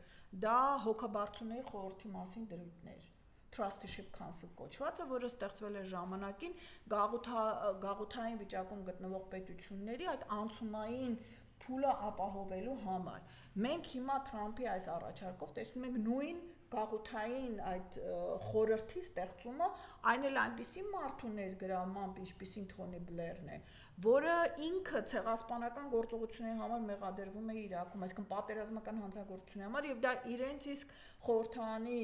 դա հոգաբարձուների խորհրդի մասին դրույթներ։ Trusteeship Council կոչվածը, որը ստեղծվել է ժամանակին գաղութային վիճակում գտնվող պետությունների այդ անցումային փուլը ապահովելու համար։ Մենք հիմա Թրամփի այս առաջարկով տեսնում ենք նույն գաղութային այդ խորհրդի ստեղծումը, այն էլ այնպիսի մարդու ներգրավմամբ, ինչպիսին Թոնի Բլերն է, որը ինքը ցեղասպանական գործողությունների համար մեղադրվում է Իրաքում, այսինքն պատերազմական հանցագործությունների համար, եւ դա իրենց իսկ խորհրդանի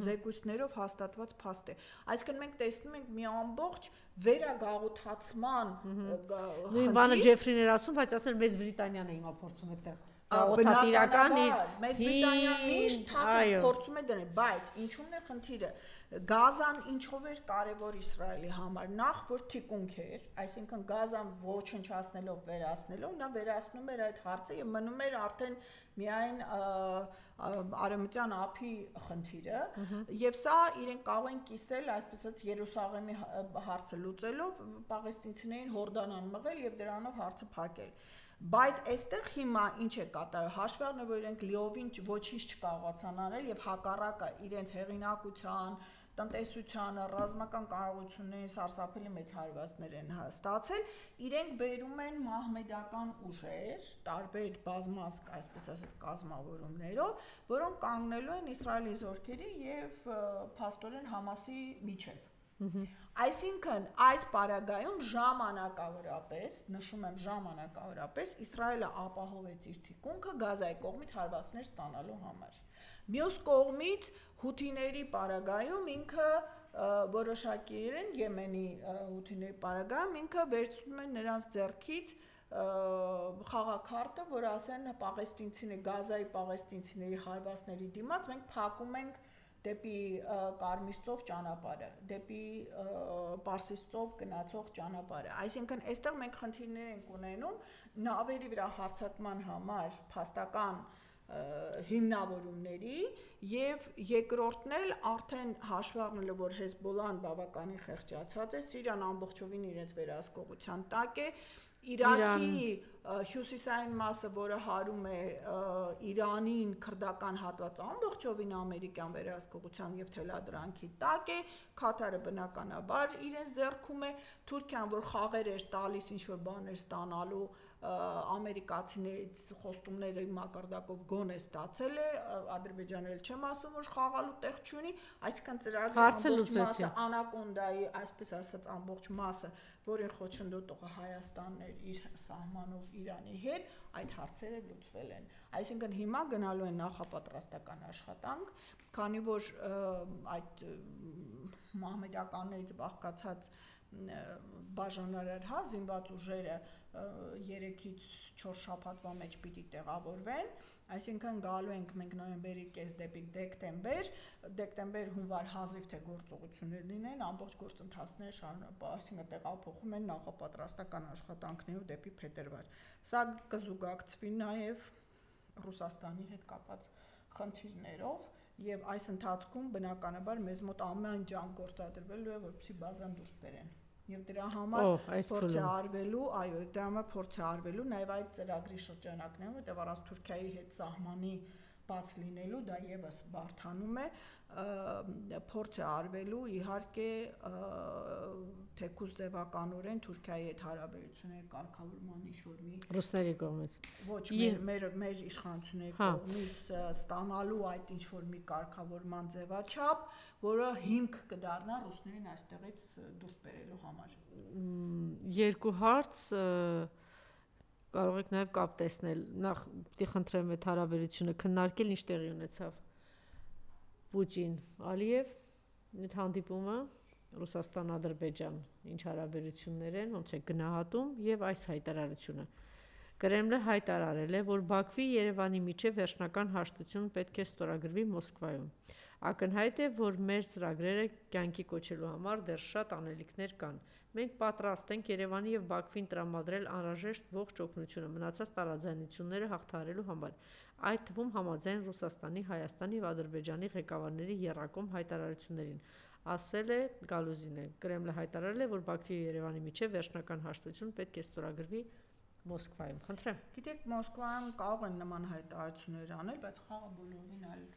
զեկույցներով հաստատված փաստ է։ Այսինքն մենք տեսնում ենք մի ամբողջ վերագաղութացման նույն բանը Ջեֆրին էր ասում, բայց ասել Մեծ Բրիտանիան է հիմա փորձում այդտեղ գաղութատիրական Մեծ Բրիտանիան միշտ թաթ փորձում է դնել, բայց ինչու՞մն է խնդիրը։ Գազան ինչով էր կարևոր Իսրայելի համար, նախ որ թիկունք էր, այսինքն Գազան ոչնչացնելով, վերացնելով, նա վերացնում էր այդ հարցը եւ մնում էր արդեն միայն արևմտյան ափի խնդիրը, եւ սա իրենք կարող են կիսել, այսպես ասած, Երուսաղեմի հարցը լուծելով, պաղեստինցիներին հորդանան մղել եւ դրանով հարցը փակել։ Բայց այստեղ հիմա ինչ է կատարվում, հաշվառն է, որ իրենք լիովին ոչինչ չկարողացան անել եւ հակառակը իրենց հեղինակության, տնտեսությանը, ռազմական կարողություններին սարսափելի մեծ հարվածներ են ստացել, իրենք բերում են մահմեդական ուժեր, տարբեր բազմազգ, այսպես ասած, կազմավորումներով, որոնք կանգնելու են Իսրայելի զորքերի եւ փաստորեն Համասի միջև։ Այսինքն այս պարագայում ժամանակավորապես, նշում եմ ժամանակավորապես, Իսրայելը ապահովեց իր թիկունքը Գազայի կողմից հարվածներ ստանալու համար։ Մյուս կողմից հութիների պարագայում ինքը որոշակիորեն Եմենի հութիների պարագայում ինքը վերցնում է նրանց ձեռքից խաղաքարտը, որ ասեն պաղեստինցիների, Գազայի պաղեստինցիների հարվածների դիմաց մենք փակում ենք դեպի Կարմիր ծով ճանապարհը, դեպի Պարսից ծով գնացող ճանապարհը։ Այսինքն այստեղ մենք խնդիրներ ենք ունենում նավերի վրա հարձակման համար փաստական հիմնավորումների եւ երկրորդն էլ արդեն հաշվառնելով որ Հեզբոլլահն բավականին խեղճացած է, Սիրիան ամբողջովին իրենց վերահսկողության տակ է, Իրաքի հյուսիսային մասը, որը հարում է Իրանին, քրդական հատվածը ամբողջովին ամերիկյան վերահսկողության եւ թելադրանքի տակ է, Քաթարը բնականաբար իրենց ձեռքում է, Թուրքիան, որ խաղեր էր տալիս ինչ-որ բաներ ստանալու ամերիկացիներից խոստումների մակարդակով գոնե ստացել է, Ադրբեջանը էլ չեմ ասում, որ խաղալու տեղ չունի, այսինքն ծրագրի ամբողջ մասը, Անակոնդայի, այսպես ասած, ամբողջ մասը, որին խոչընդոտող Հայաստանն էր իր սահմանով Իրանի հետ, այդ հարցերը լուծվել են։ Այսինքն հիմա գնալու են նախապատրաստական աշխատանք, քանի որ այդ մահմեդականներից բաղկացած բաժանարար զինված ուժերը 3-ից 4 շաբաթվա մեջ պիտի տեղավորվեն, այսինքն գալու ենք մենք նոյեմբերի կես դեպի դեկտեմբեր, հունվար հազիվ թե գործողություններ լինեն, ամբողջ գործընթացները այսինքն տեղափոխում են նախապատրաստական աշխատանքներով դեպի փետրվար։ Սա կզուգակցվի նաև Ռուսաստանի հետ կապված խնդիրներով եւ այս ընթացքում բնականաբար մեզ մոտ ամեն ջանք գործադրվելու է, որպեսզի բազան դուրս բերեն։ Եվ դրա համար փորձ է արվելու, նաև այդ ծրագրի շրջանակներում, որտեղ առանց Թուրքիայի հետ սահմանի բաց լինելու, դա եւս բարթանում է, փորձ է արվելու իհարկե թեկուզ ձևականորեն Թուրքիայի հետ հարաբերությունների կարգավորման ինչ-որ մի ռուսների կողմից ոչ մեր իշխանությունների կողմից ստանալու այդ ինչ-որ մի կարգավորման ձևաչափ, որը հիմք կդառնա ռուսներին այստեղից դուրս բերելու համար։ Երկու հարց կարող եք նաև կապ տեսնել, նախ պիտի խնդրեմ այդ հարաբերությունը քննարկել, ինչ տեղի ունեցավ Պուտին-Ալիև այդ հանդիպումը, Ռուսաստան-Ադրբեջան ինչ հարաբերություններ են, ոնց է գնահատում եւ այս հայտարարությունը։ Կրեմլը հայտարարել է, որ Բաքվի Երևանի միջև վերջնական հաշտություն պետք է ստորագրվի Մոսկվայում։ Ակնհայտ է, որ մեր ծրագրերը կյանքի կոչելու համար դեռ շատ անելիքներ կան։ Մենք պատրաստ ենք Երևանի եւ Բաքվին տրամադրել անհրաժեշտ ողջ օգնությունը մնացած տարաձայնությունները հաղթահարելու համար, այդ թվում համաձայն Ռուսաստանի, Հայաստանի եւ Ադրբեջանի ղեկավարների եռակողմ հայտարարություններին, ասել է Գալուզինը։ Կրեմլը հայտարարել է, որ Բաքվի եւ Երևանի միջև վերջնական հաշտություն պետք է ստորագրվի Մոսկվայում։ Խնդրեմ։ Գիտեք, Մոսկվայում կարող են նման հայտարարություններ անել, բայց խաղը բոլորին այլ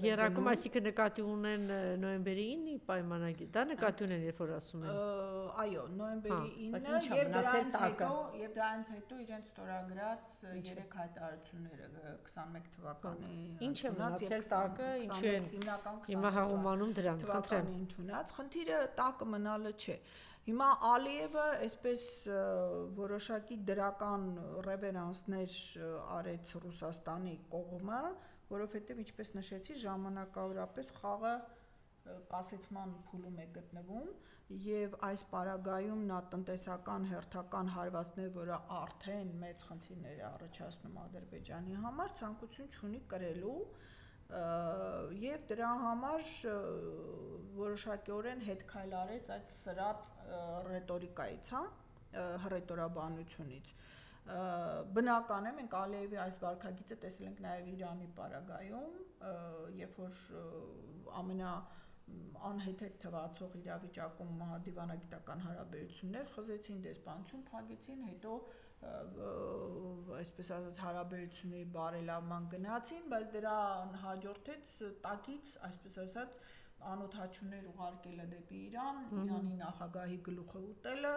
Երակում, այսինքն նկատի ունեն նոյեմբերի 9-ի պայմանագիր, դա նկատի ունեն, երբ որ ասում են։ Այո, նոյեմբերի 9-ը եւ դրանից հետո իրենց ստորագրած 3 հայտարարությունները 21 թվականի։ Ինչ է մնացել տակը, ինչու են հիմա հաղումանում դրան, խնդրեմ։ Ընդունած, խնդիրը տակը մնալը չէ։ Հիմա Ալիևը այսպես որոշակի դրական ռևերանսներ արեց Ռուսաստանի կողմը, որովհետև ինչպես նշեցի, ժամանակավորապես խաղը կասեցման փուլում է գտնվում եւ այս պարագայում նա տնտեսական հերթական հարվածներ, որը արդեն մեծ խնդիրներ է առաջացնում Ադրբեջանի համար, ցանկություն չունի կրելու եւ դրա համար որոշակիորեն հետ քայլ արեց այդ սրած ռետորիկայից, հռետորաբանությունից։ Բնական է, մենք Ալիևի այս վարքագիծը տեսել ենք նաև Իրանի պարագայում, երբ որ ամենաանհեթեթ թվացող իրավիճակում դիվանագիտական հարաբերություններ խզեցին, դեսպանություն փակեցին, հետո այսպես ասած հարաբերությունների բարելավման գնացին, բայց դրան հաջորդեց տակից, այսպես ասած, անօթաչուներ ուղարկելը դեպի Իրան, Իրանի նախագահի գլուխը ուտելը,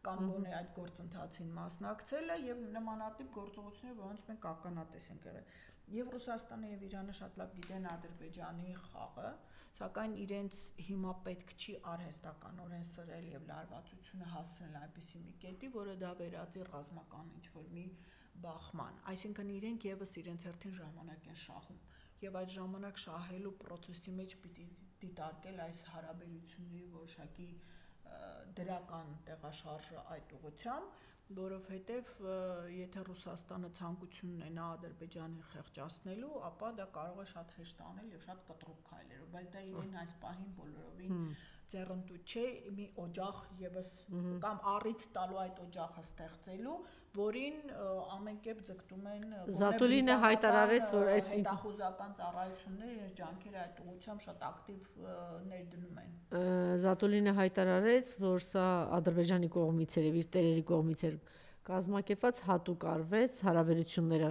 կամ գոնե այդ գործընթացին մասնակցելը եւ նմանատիպ գործողություններ, որոնց մենք ականատես ենք եղել։ Եվ Ռուսաստանը եւ Իրանը շատ լավ գիտեն Ադրբեջանի խաղը, սակայն իրենց հիմա պետք չի արհեստականորեն սրել եւ լարվածությունը հասնել այնպիսի մի կետի, որը դա վերածի ռազմական ինչ-որ մի բախման։ Այսինքն իրենք եւս իրենց հերթին ժամանակ են շահում եւ այդ ժամանակ շահելու process-ի մեջ պիտի դիտարկել այս հարաբերությունների որոշակի դրական տեղաշարժը այդ ուղղությամբ, որովհետև եթե Ռուսաստանը ցանկություն ունենա Ադրբեջանին խեղճացնելու, ապա դա կարող է շատ հեշտ անել եւ շատ կտրուկ քայլերով, բայց դա իրեն այս պահին բոլորովին ձեռնտու չէ մի օջախ եւս կամ առիթ տալու այդ օջախը ստեղծելու, որին ամեն կերպ ձգտում են Զատուլինը հայտարարեց, որ այս հետախուզական ծառայությունները իրենց ջանքերը այդ ուղղությամբ շատ ակտիվ ներդնում են։ Զատուլինը հայտարարեց, որ սա Ադրբեջանի կողմից էր եւ իր տերերի կողմից էր կազմակերպված, հատուկ արվեց, հարաբերությունները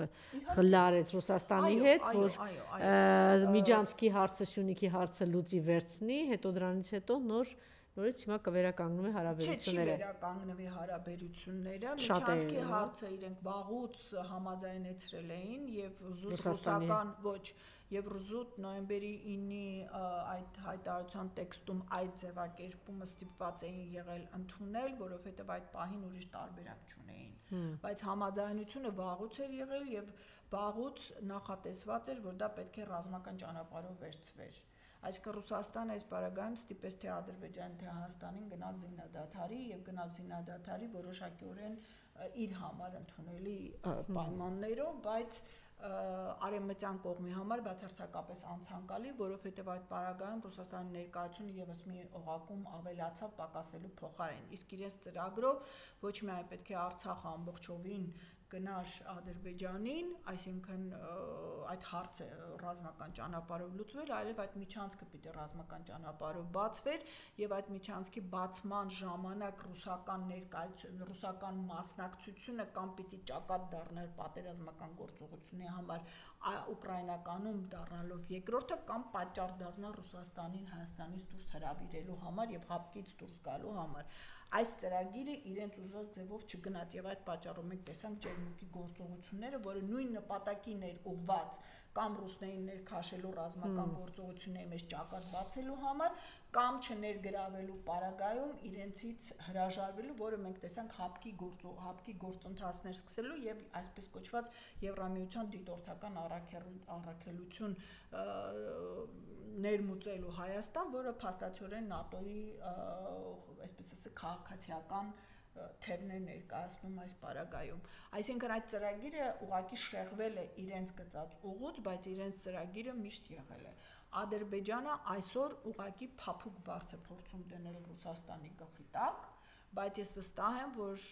խլարեց Ռուսաստանի հետ, որ Միջանցքի հարցը, Սյունիքի հարցը լուծի վերցնի, հետո դրանից հետո նորից հիմա կվերականգնում է հարաբերությունները։ Չի վերականգնվի հարաբերությունները, Միջանցքի հարցը իրենք վաղուց համաձայնեցրել էին եւ ռուսական ոչ եւ ռուզուտ նոյեմբերի 9-ի այդ հայտարարության տեքստում այդ ձևակերպումը ստիպված էին եղել ընդունել, որովհետեւ այդ պահին ուրիշ տարբերակ չունեին։ Բայց համաձայնությունը վաղուց էր եղել եւ վաղուց նախատեսված էր, որ դա պետք է ռազմական ճանապարհով վերցվեր։ Այսինքն Ռուսաստանը այս բaragայում ստիպեց թե Ադրբեջանին, թե Հայաստանին գնալ զինադադարի եւ գնալ զինադադարի որոշակիորեն իր համար ընդունելի պայմաններով, բայց արևմտյան կողմի համար բացարձակապես անցանկալի, որովհետև այդ պարագայում Ռուսաստանի ներկայությունը եւս մի օղակում ավելացավ պակասելու փոխարեն։ Իսկ իրենց ծրագրով ոչ միայն պետք է Արցախը ամբողջովին գնար Ադրբեջանին, այսինքն այդ հարցը ռազմական ճանապարհով լուծվեր, այլև այդ միջանցքը պիտի ռազմական ճանապարհով բացվեր եւ այդ միջանցքի բացման ժամանակ ռուսական մասնակցությունը կամ պիտի ճակատ դառնար պատերազմական գործողությունների համար Ուկրաինականում դառնալով երկրորդը կամ պատճառ դառնա Ռուսաստանին Հայաստանից դուրս հրավիրելու համար եւ հապկից դուրս գալու համար։ Այս ծրագիրը իրենց ուզած ձևով չգնաց եւ այդ պատճառով մենք տեսանք Ջերմուկի գործողությունները, որը նույն նպատակին էր ուղղված կամ ռուսներին ներքաշելու ռազմական գործողությունների մեջ ճակատ բացելու համար, կամ չներգրավելու պարագայում իրենցից հրաժարվելու, որը մենք տեսանք հապկի գործընթացներ սկսելու եւ այսպես կոչված Եվրամիության դիտորդական առաքելություն ներմուծելու Հայաստան, որը փաստացիորեն ՆԱՏՕ-ի այսպես ասած քաղաքացիական թևն է ներկայացնում այս պարագայում։ Այսինքն այդ ծրագիրը ուղղակի շեղվել է իրենց գծած ուղուց, բայց իրենց ծրագիրը միշտ եղել է։ Ադրբեջանը այսօր ուղղակի փափուկ բարձ է փորձում դնել Ռուսաստանի գլխի տակ, բայց ես վստահ եմ, որ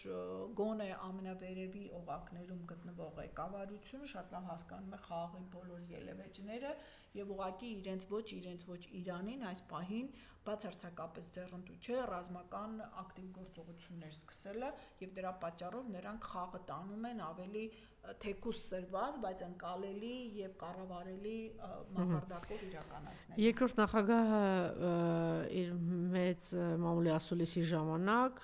գոնե ամենավերևի օղակներում գտնվող ղեկավարությունը շատ լավ հասկանում է խաղաղի բոլոր ելևէջները եւ ուղղակի իրենց ոչ Իրանին այս պահին բացարձակապես ձեռնտու չէ ռազմական ակտիվ գործողություններ սկսելը եւ դրա պատճառով նրանք խաղը տանում են ավելի թեկուս սրված, բայց ընկալելի եւ կառավարելի մակարդակով իրականացնել։ Երկրորդ նախագահը իր մեծ մամուլի ասուլիսի ժամանակ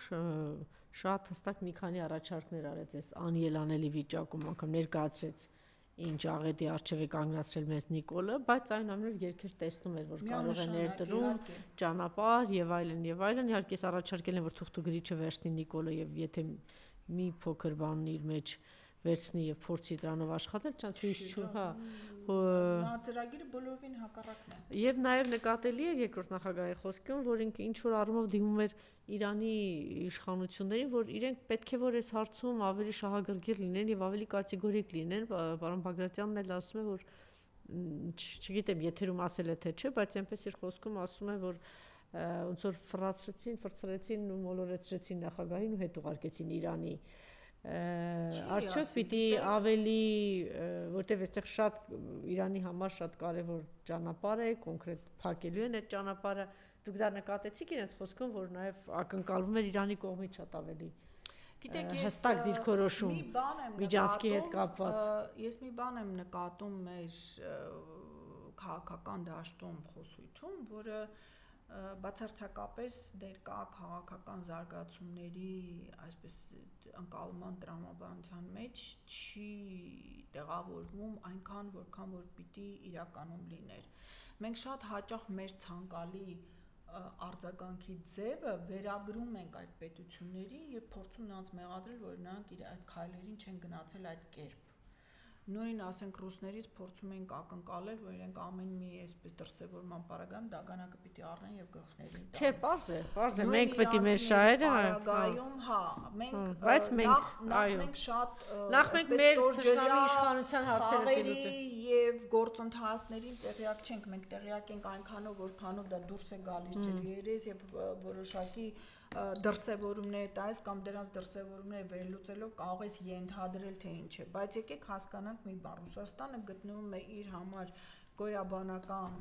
շատ հստակ մի քանի առաջարկներ արեց այս անելանելի վիճակում, անգամ ներկայացրեց ինչ աղետի արժև է կանգնացրել մեզ Նիկոլը, բայց այնուամենայնիվ երկիր տեսնում էր, որ կարող է ներդրում, ճանապարհ եւ այլն եւ այլն, իհարկե առաջարկել են, որ թուղթուգրիչը վերցնի Նիկոլը եւ եթե մի փոքր բան իր մեջ վերցնի եւ փորձի դրանով աշխատել, չանց հույս չունի, Նա ծրագիրը բոլորովին հակառակն է։ Եվ նաեւ նկատելի է երկրորդ նախագահի խոսքերում, որ ինքը ինչ որ առումով դիմում էր Իրանի իշխանություններին, որ իրենք պետք է որ այս հարցում ավելի շահագրգիռ լինեն եւ ավելի կատեգորիկ լինեն, պարոն Բագրատյանն էլ ասում է, որ չգիտեմ, եթերում ասել է թե չէ, բայց այնպես իր խոսքում ասում է, որ ոնց որ ֆրցրեցին ու մոլորեցրեցին նախագահին ու հետ ուղարկեցին Իրանի Արդյոք պիտի ավելի, որտեվ այստեղ շատ Իրանի համար շատ կարևոր ճանապարհ է, կոնկրետ փակելու են այդ ճանապարհը, դուք դա նկատեցիք իրենց խոսքում, որ նաև ակնկալվում էր Իրանի կողմից շատ ավելի հստակ դիրքորոշում Միջանցքի հետ կապված։ Ես մի բան եմ նկատում մեր քաղաքական դաշտում խոսույթում, որը բացարձակապես դեր կա քաղաքական զարգացումների այսպես ընկալման տրամաբանության մեջ չի տեղավորվում այնքան որքան որ պիտի իրականում լիներ։ Մենք շատ հաճախ մեր ցանկալի արձագանքի ձևը վերագրում ենք այդ պետություններին եւ փորձում նրանց մեղադրել, որ նրանք իր այդ քայլերին չեն գնացել այդ կերպ։ նույն ասենք ռուսներից փորձում են ակնկալել, որ իրենք ամեն մի այսպես դրսևորման պարագայում դագանակը պիտի առնեն եւ գլխներին տան։ Չէ, պարզ է, մենք պետք է մեր շահերը, պարագայում, մենք բայց մենք, մենք շատ նախ մենք մեր թշնամի իշխանության հարցերը լուծենք եւ գործընթացներին տեղյակ չենք, մենք տեղյակ ենք այնքանով, որքանով դա դուրս է գալիս ջրերից եւ որոշակի դրսևորումներ տայես կամ դրանց դրսևորումները վերլուծելով կարող ես ենթադրել թե ինչ է, բայց եկեք հասկանանք մի բան, Ռուսաստանը գտնվում է իր համար գոյաբանական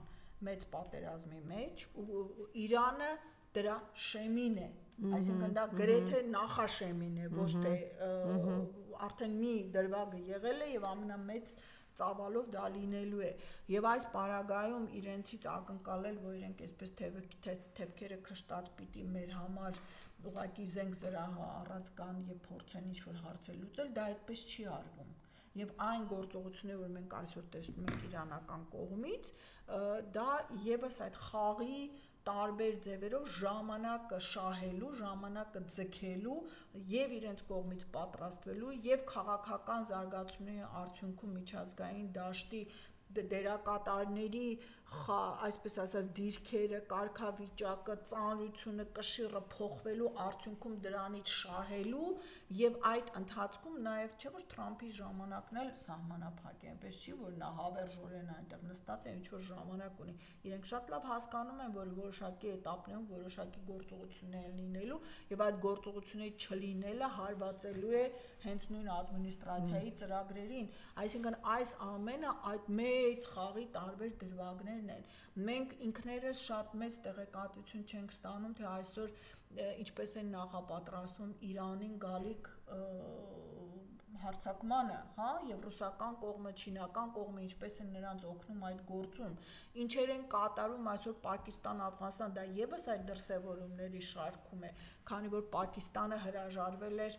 մեծ պատերազմի մեջ ու Իրանը դրա շեմին է, այսինքն դա գրեթե նախաշեմին է, ոչ թե արդեն մի դրվագը եղել է եւ ամենամեծ ծավալով դա լինելու է եւ այս պարագայում իրենցից ակնկալել, որ իրենք այսպես թեփքերը քշտած պիտի մեր համար ուղղակի զենք զրահը առած կան եւ փորձեն ինչ-որ հարցեր լուծել, դա այդպես չի արվում։ Եվ այն գործողությունները, որ մենք այսօր տեսնում ենք իրանական կողմից, դա եւս այդ խաղի տարբեր ձևերով ժամանակը շահելու, ժամանակը ձգելու եւ իրենց կողմից պատրաստվելու եւ քաղաքական զարգացումների արդյունքում միջազգային դաշտի դերակատարների այսպես ասած դիրքերը, կարգավիճակը, ծանրությունը, կշիռը փոխվելու արդյունքում դրանից շահելու եւ այդ ընթացքում նաեւ չէ որ Թրամփի ժամանակն էլ սահմանափակ է, այնպես չի որ նա հավերժորեն այնտեղ նստած է, ինչ որ ժամանակ ունի։ Իրենք շատ լավ հասկանում են, որ որոշակի этаպներում որոշակի գործողություններ լինելու եւ այդ գործողությունների չլինելը հարվածելու է հենց նույն ադմինիստրացիայի ծրագրերին, այսինքն այս ամենը այդ մեծ խաղի տարբեր դրվագներն են։ Մենք ինքներս շատ մեծ տեղեկատվություն չենք ստանում, թե այսօր ինչպես են նախապատրաստվում Իրանին գալիք հարձակմանը, հա, եւ ռուսական կողմը, չինական կողմը ինչպես են նրանց օգնում այդ գործում, ինչեր են կատարում այսօր Պակիստան, Աֆղանստան, դա եւս այդ դրսևորումների շարքում է, քանի որ Պակիստանը հրաժարվել էր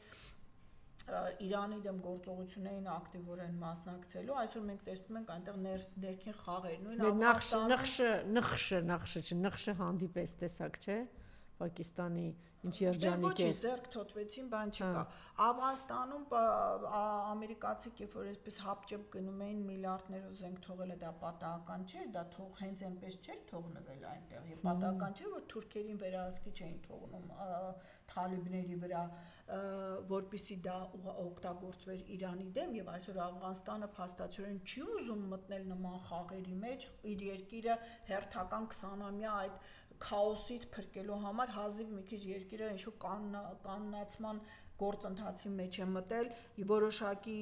Իրանի դեմ գործողություններին ակտիվորեն մասնակցելու, այսօր մենք տեսնում ենք այնտեղ ներքին խաղեր, նույն Աֆղանստանը նխշը հանդիպես տեսակ, չէ, Պակիստանի ինչ երջանիկ է։ Ոչ, ձեռք թոթվեցին, բան չկա։ Աֆղանստանում ամերիկացիք, երբ որ այսպես հապճեպ գնում էին միլիարդներով զենք թողելը, դա պատահական չէր, դա հենց այնպես չէր թողնվել այնտեղ, եւ պատահական չէ, որ թուրքերին վերահսկի չէին թողնում թալիբների վրա, որպեսզի դա օգտագործվեր Իրանի դեմ, եւ այսօր Աֆղանստանը փաստացիորեն չի ուզում մտնել նման խաղերի մեջ, իր երկիրը հերթական 20-ամյա այդ քաոսից փրկելու համար հազիվ մի քիչ երկիրը ինչ-որ կանոնացման գործընթացի մեջ է մտել, որոշակի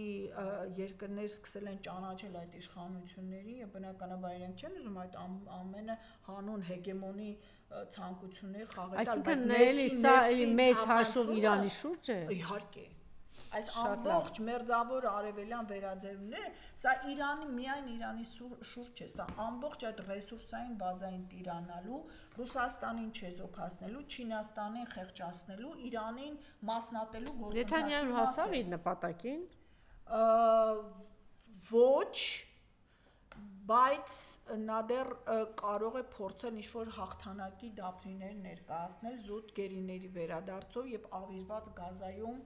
երկրներ սկսել են ճանաչել այդ իշխանությունների եւ բնականաբար իրենք չեն ուզում այդ ամենը հանուն հեգեմոնի ցանկությունների խաղել, այսինքն նայելի սա մեծ հաշվով Իրանի շուրջ է։ Իհարկե։ Այս ամբողջ մերձավոր արևելյան վերաձևները, սա միայն Իրանի շուրջ է, սա ամբողջ այդ ռեսուրսային բազային տիրանալու, Ռուսաստանին չեզոքացնելու, Չինաստանին խեղճացնելու, Իրանին մասնատելու գործընթացի Նեթանյահուն հասավ իր նպատակին։ Ոչ, բայց նա դեռ կարող է փորձել ինչ-որ հաղթանակի դափնիներ ներկայացնել զուտ գերիների վերադարձով եւ ավիրված Գազայում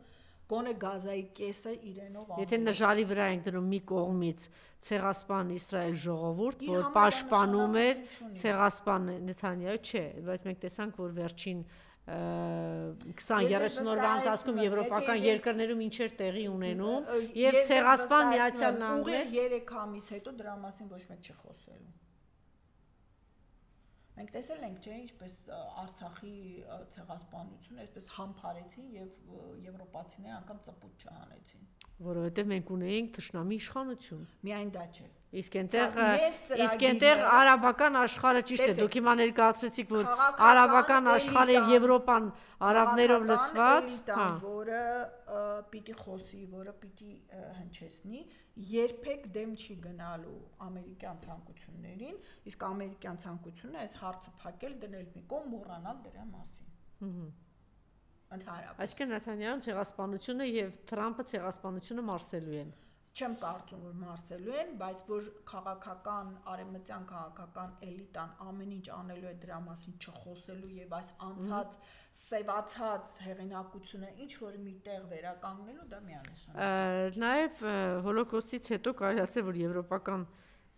Գոնե Գազայի կեսը իրենով անում։ Եթե նժարի վրա ենք դնում մի կողմից ցեղասպան Իսրայել ժողովուրդ, որ պաշտպանում էր ցեղասպան Նեթանյահու, չէ, բայց մենք տեսանք, որ վերջին 20-30 օրվա ընթացքում եվրոպական երկրներում ինչեր տեղի ունենում եւ ցեղասպան Միացյալ Նահանգներ 3 ամիս հետո դրա մասին ոչ մեկ չի խոսելու։ Մենք տեսել ենք, չէ, ինչպես Արցախի ցեղասպանությունը այսպես համբարեցին եւ եվրոպացիները անգամ ծպուտ չհանեցին։ Որովհետեւ մենք ունեինք թշնամի իշխանություն։ Միայն դա չէ։ Իսկ այնտեղ արաբական աշխարհը ճիշտ է, դուք հիմա ներկայացրեցիք, որ արաբական աշխարհը եւ Եվրոպան արաբներով լցված, հա, որը պիտի խոսի, որը պիտի հնչեցնի, երբեք դեմ չի գնալու ամերիկյան ցանկություններին, իսկ ամերիկյան ցանկությունը այս հարցը փակել դնել մի կողմ մոռանալ դրա մասին։ Ընդհանրապես։ Այսինքն Նեթանյահուն ցեղասպանությունը եւ Թրամփը ցեղասպանությունը մարսելու են։ չեմ կարծում, որ մարսելու են, բայց որ քաղաքական, արևմտյան քաղաքական էլիտան ամեն ինչ անելու է դրա մասին չխոսելու եւ այս անցած սևացած հեղինակությունը ինչ որ միտեղ վերականգնելու, դա միանշանակ։ Նաեւ հոլոկոստից հետո կարելի ասել, որ եվրոպական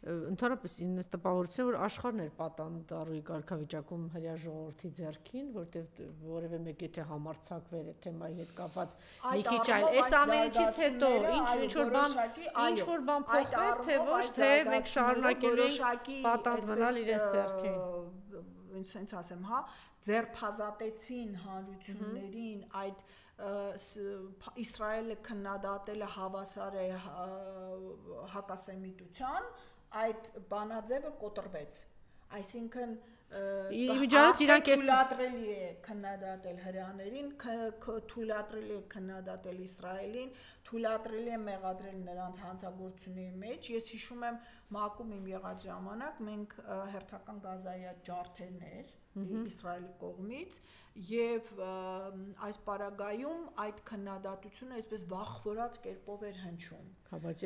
ընդհանրապես ինձ տպավորություն որ աշխարհն էր պատանդարի կարգավիճակում հրյա ժողովրդի ձեռքին, որտեղ որևէ մեկ եթե համարձակվեր այդ թեմայի հետ կապված մի քիչ այլ, այս ամենից հետո ինչ որ բան փոխվեց, թե ոչ թե մենք շարունակելու ենք պատանդ մնալ իրենց ձեռքին։ Ինձ ասեմ, հա, ձերբազատեցին հանրություններին այդ Իսրայելը քննադատելը հավասար է հակասեմիտության, այդ բանաձևը կոտրվեց, այսինքն թույլատրելի է քննադատել հրեաներին, թույլատրելի է քննադատել Իսրայելին, թույլատրելի է մեղադրել նրանց հանցագործությունների մեջ։ Ես հիշում եմ ՄԱԿ-ում իմ եղած ժամանակ մենք հերթական գազայի ջարդերն էր Իսրայելի կողմից եւ այս պարագայում այդ քննադատությունը այսպես վախվորած կերպով էր հնչում։ Բայց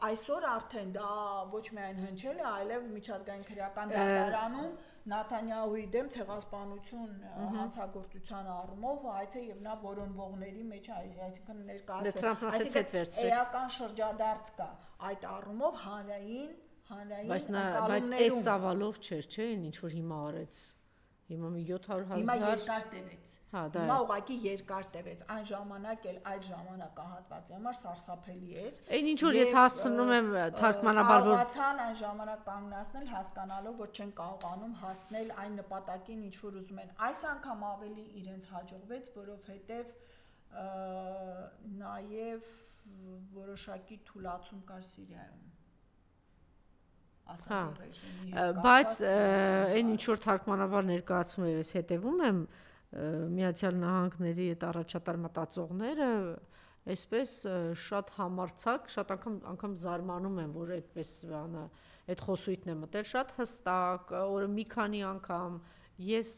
այսօր արդեն դա ոչ միայն հնչել է, այլև միջազգային քրեական դատարանում Նաթանյահուի դեմ ցեղասպանություն հանցագործության առումով այդ է եւ նա որոնվողների մեջ, այսինքն ներկայացել էական շրջադարձ կա այդ առումով հանրային բայց այս ծավալով չէր, չէ, ինչ որ հիմա արեց։ Հիմա 700,000 Հիմա երկար տևեց։ Հիմա ուղղակի երկար տևեց։ Այն ժամանակ էլ այդ ժամանակահատվածի համար սարսափելի էր։ Այն ինչ որ ես հասցնում եմ թարգմանաբար որ կարողացան այն ժամանակ կանգնացնել հասկանալով, որ չեն կարողանում հասնել այն նպատակին, ինչ որ ուզում են։ Այս անգամ ավելի իրենց հաջողվեց, որովհետև նաև որոշակի թուլացում կար Սիրիայում։ Բայց այն ինչ որ թարգմանաբար ներկայացում եմ, ես հետևում եմ Միացյալ Նահանգների այդ առաջատար մտածողները, այսպես շատ համարձակ, շատ անգամ զարմանում եմ, որ այդպես այդ խոսույթն է մտել, շատ հստակ, օրը մի քանի անգամ ես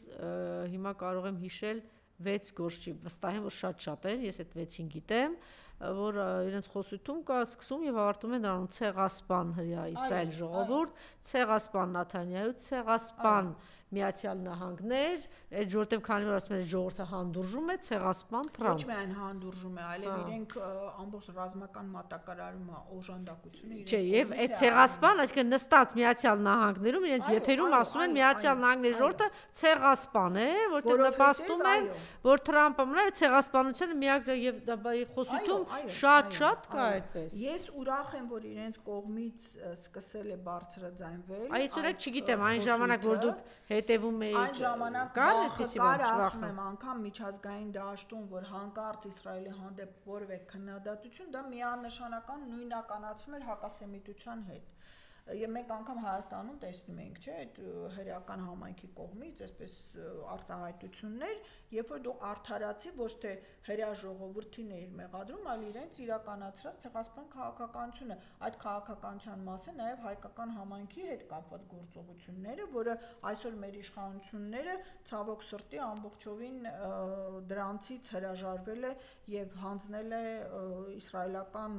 հիմա կարող եմ հիշել 6 գործի, վստահ եմ, որ շատ են, ես այդ 6-ին գիտեմ, որ իրենց խոսույթում կա սկսում եւ ավարտում են դառնում ցեղասպան հրյա Իսրայել ժողովուրդ, ցեղասպան Նաթանյահու, ցեղասպան Միացյալ Նահանգներ, այդ որտեղ քանի որ ասում են ժողովուրդը հանդուրժում է, ցեղասպան Թրամփ։ Ոչ միայն հանդուրժում է, այլև իրենք ամբողջ ռազմական մատակարարումը օժանդակությունը իրենց։ Չէ, եւ այդ ցեղասպան, այսինքն նստած Միացյալ Նահանգներում իրենց եթերում ասում են Միացյալ Նահանգների ժողովուրդը ցեղասպան է, որտեղ նպաստում են, որ Թրամփը մնա ցեղասպանությունը միակ եւ խոսույթում շատ կա այդպես։ Ես ուրախ եմ, որ իրենց կողմից սկսել է բարձրաձայնվել։ Այս օրը չգիտեմ, այն ժամանակ որ դուք հետևում էի այն ժամանակ կար ասում եմ անգամ միջազգային դաշտում որ հանկարծ Իսրայելի հանդեպ որևէ քննադատություն դա միանշանական նույնականացվում էր հակասեմիտության հետ եւ մենք անգամ Հայաստանում տեսնում ենք չէ այդ հրեական համայնքի կողմից այսպես արտահայտություններ երբ որ դու արդարացի ոչ թե հրեա ժողովրդին էիր մեղադրում այլ իրենց իրականացրած ցեղասպան քաղաքականությունը այդ քաղաքականության մասը նաեւ հայկական համայնքի հետ կապված գործողությունները որը այսօր մեր իշխանությունները ցավոք սրտի ամբողջովին դրանցից հրաժարվել է եւ հանձնել է իսրայելական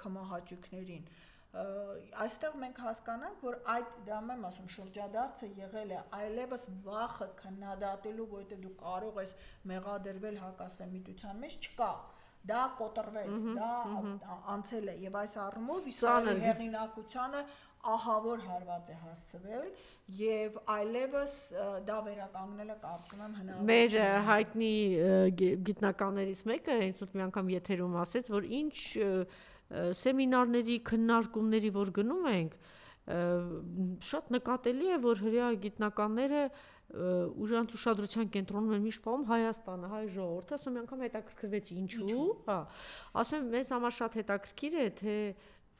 քմահաճույքներին այստեղ մենք հասկանանք, որ այդ դա եմ ասում շրջադարձը եղել է այլևս վախը քննադատելու, որովհետև դու կարող ես մեղադրվել հակասեմիտության մեջ չկա, դա կոտրվեց, դա անցել է եւ այս առումով Իսրայելի հեղինակությանը ահավոր հարված է հասցվել եւ այլևս դա վերականգնելը կարծում եմ հնարավոր չէ։ Մեր հայտնի գիտնականներից մեկը հենց մի անգամ եթերում ասեց, որ ինչ սեմինարների, քննարկումների, որ գնում ենք, շատ նկատելի է, որ հրեա գիտնականները ուժանց ուշադրության կենտրոնում են միշտ պահում Հայաստանը, հայ ժողովուրդը, ասում եմ անգամ հետաքրքրվեց ինչու, հա, ասում եմ մեզ համար շատ հետաքրքիր է, թե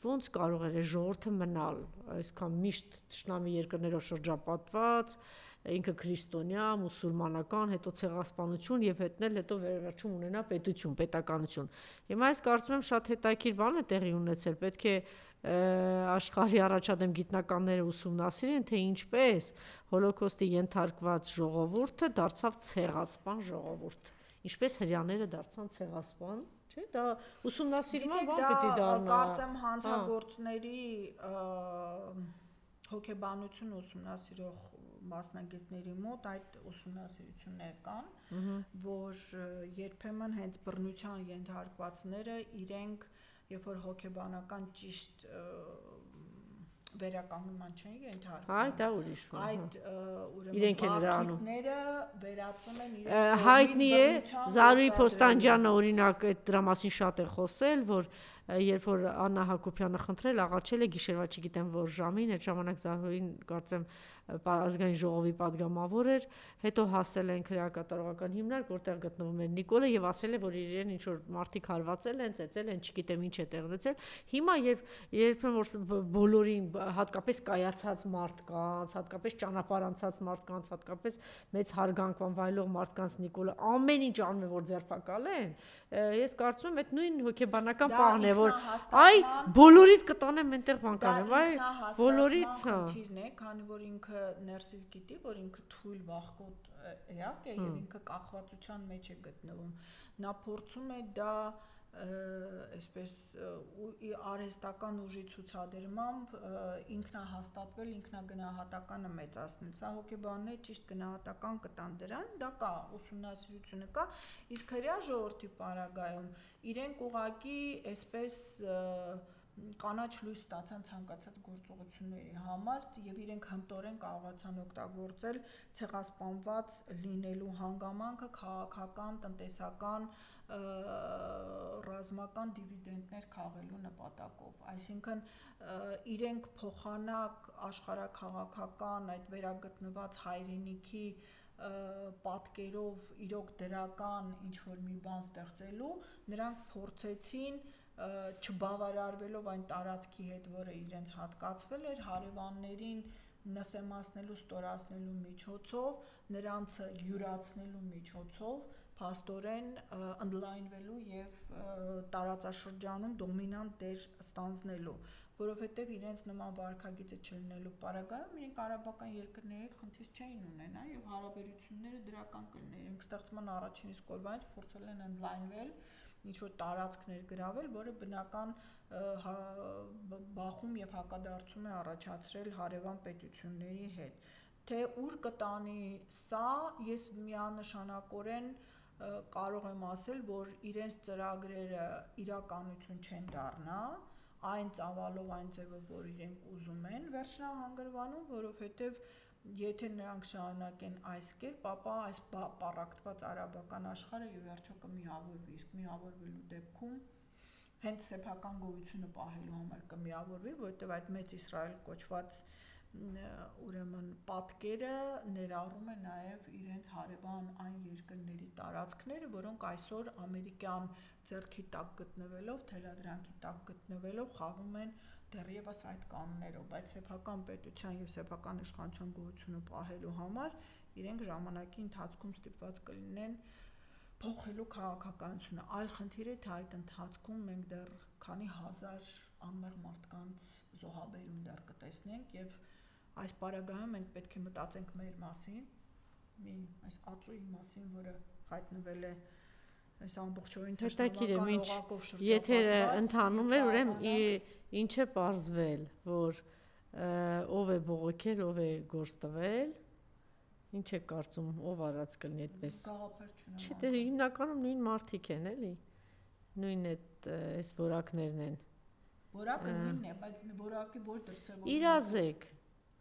ոնց կարող է ժողովուրդը մնալ, այսքան միշտ թշնամի երկրներով շրջապատված, ինքը քրիստոնյա, մուսուլմանական, հետո ցեղասպանություն եւ հետո վերջում ունենա պետություն, պետականություն։ Հիմա ես կարծում եմ շատ հետաքրքիր բան է տեղի ունեցել, պետք է աշխարհի առաջադեմ գիտնականները ուսումնասիրեն, թե ինչպես հոլոկոստի ենթարկված ժողովուրդը դարձավ ցեղասպան ժողովուրդ։ ինչպես հрյաները դարձան ցեղասպան, չէ՞, դա ուսումնասիրման բան պիտի դառնա։ Կարծեմ հանցագործների հոգեբանություն ուսումնասիրող մասնագետների մոտ այդ ուսումնասիրությունները կան, որ երբեմն հենց բռնության ենթարկվածները իրենք երբ որ հոգեբանական ճիշտ վերականգնման չեն ենթարկվում։ Այ դա ուրիշ բան։ Այդ ուրեմն բարդությունները վերածում են իրենց հայտնի է Զարուհի Փոստանջյանը օրինակ այդ դրա մասին շատ է խոսել, որ երբ որ Աննա Հակոբյանը խնդրել աղաչել է գիշերվա չգիտեմ որ ժամին, այդ ժամանակ Զարուհին կարծեմ ազգային ժողովի падգամավոր էր, հետո հասել են քրեակատարողական հիմնարկ, որտեղ գտնվում էր Նիկոլը եւ ասել է, որ իրեն ինչ որ մարդիկ հարվածել են, ծեծել են, չգիտեմ ինչ է տեղ ունեցել։ Հիմա երբ որ բոլորին, հատկապես կայացած մարդկանց, հատկապես ճանապարհ անցած մարդկանց, հատկապես մեծ հարգանքան վայելող մարդկանց Նիկոլը ամեն ինչ անում է որ ձերբակալեն, ես կարծում եմ այդ նույն հոգեբանական պահն է, որ այ բոլորիդ կտանեմ այնտեղ բան կանեմ, այ բոլորիդ, հա, խնդիրն է, քանի որ ինքը ներսից գիտի, որ ինքը թույլ վախկոտ էակ է եւ ինքը կախվածության մեջ է գտնվում։ Նա փորձում է դա այսպես արհեստական ուժի ցուցադրմամբ ինքնահաստատվել, ինքնագնահատականը մեծացնել։ Սա հոգեբանները ճիշտ գնահատական կտան դրան, դա կա, ուսումնասիրությունը կա, իսկ հրեա ժողովրդի պարագայում իրենք ուղղակի այսպես կանաչ լույս ստացան ցանկացած գործողությունների համար եւ իրենք հմտորեն կարողացան օգտագործել ցեղասպանված լինելու հանգամանքը քաղաքական, տնտեսական, ռազմական դիվիդենդներ քաղելու նպատակով, այսինքն իրենք փոխանակ աշխարհաքաղաքական այդ վերագտնված հայրենիքի պատկերով իրոք դրական ինչ որ մի բան ստեղծելու, նրանք փորձեցին չբավարարվելով այն տարածքի հետ, որը իրենց հատկացվել էր, հարևաններին նսեմացնելու, ստորացնելու միջոցով, նրանց յուրացնելու միջոցով, փաստորեն ընդլայնվելու եւ տարածաշրջանում դոմինանտ դեր ստանձնելու, որովհետեւ իրենց նման վարքագիծը չլինելու պարագայում իրենք արաբական երկրների հետ խնդիր չէին ունենա եւ հարաբերությունները դրական կլիներ։ Իրենք ստեղծման առաջին իսկ օրվանից փորձել են ընդլայնվել, ինչ որ տարածքներ գրավել, որը բնական բախում եւ հակադարձում է առաջացրել հարևան պետությունների հետ։ Թե ուր կտանի սա, ես միանշանակորեն կարող եմ ասել, որ իրենց ծրագրերը իրականություն չեն դառնա, այն ծավալով, այն ձևով, որ իրենք ուզում են վերջնահանգրվանում, որովհետեւ եթե նրանք շարունակեն այս կերպ, ապա այս պառակտված արաբական աշխարհը ի վերջո կմիավորվի, իսկ միավորվելու դեպքում հենց սեփական գոյությունը պահելու համար կմիավորվի, որովհետև այդ մեծ Իսրայել կոչված ուրեմն պատկերը ներառում է նաև իրենց հարևան այն երկրների տարածքները, որոնք այսօր ամերիկյան ձեռքի տակ գտնվելով, թելադրանքի տակ գտնվելով խաղում են դեռևս այդ կանոններով, բայց սեփական պետության եւ սեփական իշխանության գոյությունը պահելու համար իրենք ժամանակի ընթացքում ստիպված կլինեն փոխելու քաղաքականությունը։ Այլ խնդիր է, թե այդ ընթացքում մենք դեռ քանի հազար անմեղ մարդկանց զոհաբերում դեռ կտեսնենք եւ այս պարագայում մենք պետք է մտածենք մեր մասին, այս ածուի մասին, որը հայտնվել է այս ամբողջովին թշնամական օղակով շրջապատված, եթե ընթանում էր, ուրեմն ինչ է պարզվել, որ ով է բողոքել, ով է գործ տվել, ինչ է կարծում, ով արած կլինի այդպես։ Չէ, դե հիմնականում նույն մարդիկ են, էլի։ Նույն այս որակներն են։ Որակը նույնն է, բայց որակի որ դրսևորում է։ Իրազեկ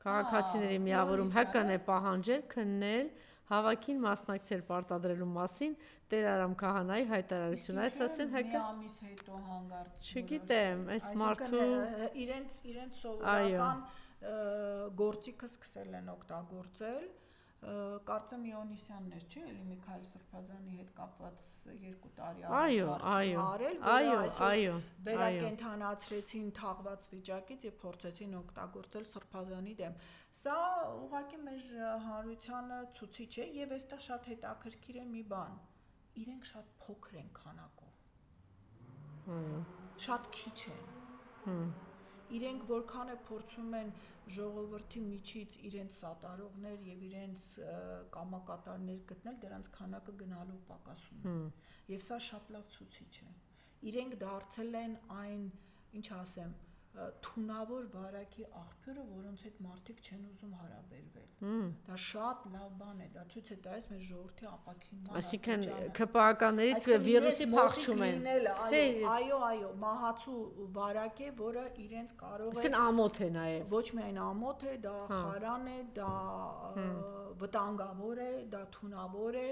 քաղաքացիների միավորում ՀԿ-ն է պահանջել քննել հավաքին մասնակցել պարտադրելու մասին Տեր Արամ Քահանայի հայտարարությունը, այս ասեն ՀԿ։ Մի ամիս հետո հանգարց։ Չգիտեմ, այս մարդու իրենց սովորական գործիքը սկսել են օգտագործել, կարծեմ Իոնիսյանն էր, չէ՞, էլի Միքայել Սրբազանի հետ կապված 2 տարի առաջ արել, վերակենդանացրեցին թաղված վիճակից եւ փորձեցին օգտագործել Սրբազանի դեմ։ Սա ուղղակի մեր հանրությանը ցուցիչ է եւ այստեղ շատ հետաքրքիր է մի բան։ Իրենք շատ փոքր են քանակով։ Շատ քիչ են։ իրենք որքան է փորձում են ժողովրդի միջից իրենց սատարողներ եւ իրենց կամակատարներ գտնել, դրանց քանակը գնալով պակասում է։ Եվ սա շատ լավ ցուցիչ է։ Իրենք դարձել են այն, ինչ ասեմ, թունավոր վարակի աղբյուրը, որոնց հետ մարդիկ չեն ուզում հարաբերվել։ Դա շատ լավ բան է, դա ցույց է տալիս մեր ժողովրդի ապակինման աստիճանը։ Այսինքն ԿՊԱ-ականներից վիրուսի փախչում են։ Այո, մահացու վարակ է, որը իրենց կարող է։ Այսինքն ամոթ է նաև։ Ոչ միայն ամոթ է, դա խարան է, դա վտանգավոր է, դա թունավոր է։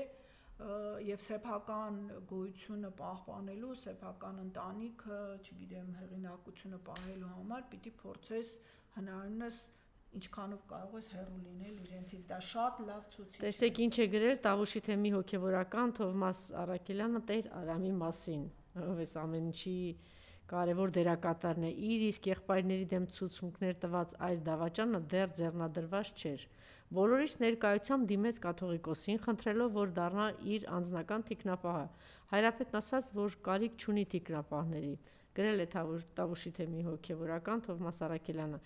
Եվ սեփական գոյությունը պահպանելու, սեփական ընտանիքը, չգիտեմ, հեղինակությունը պահելու համար պիտի փորձես հնարինս ինչքանով կարող ես հեռու լինել իրենցից, դա շատ լավ ցուցիչ է։ Տեսեք ինչ է գրել Տավուշի թեմի հոգևորական Թովմաս Արաքելյանը Տեր Արամի մասին, ով էս ամեն ինչի կարևոր դերակատարն է, իր իսկ եղբայրների դեմ ցուցմունքներ տված այս դավաճանը դեռ ձեռնադրված չէր։ Բոլորիս ներկայությամբ դիմեց կաթողիկոսին, խնդրելով, որ դառնա իր անձնական թիկնապահը։ Հայրապետն ասաց, որ կարիք չունի թիկնապահների։ Գրել է Տավուշի թեմի հոգևորական Թովմաս Արաքելյանը։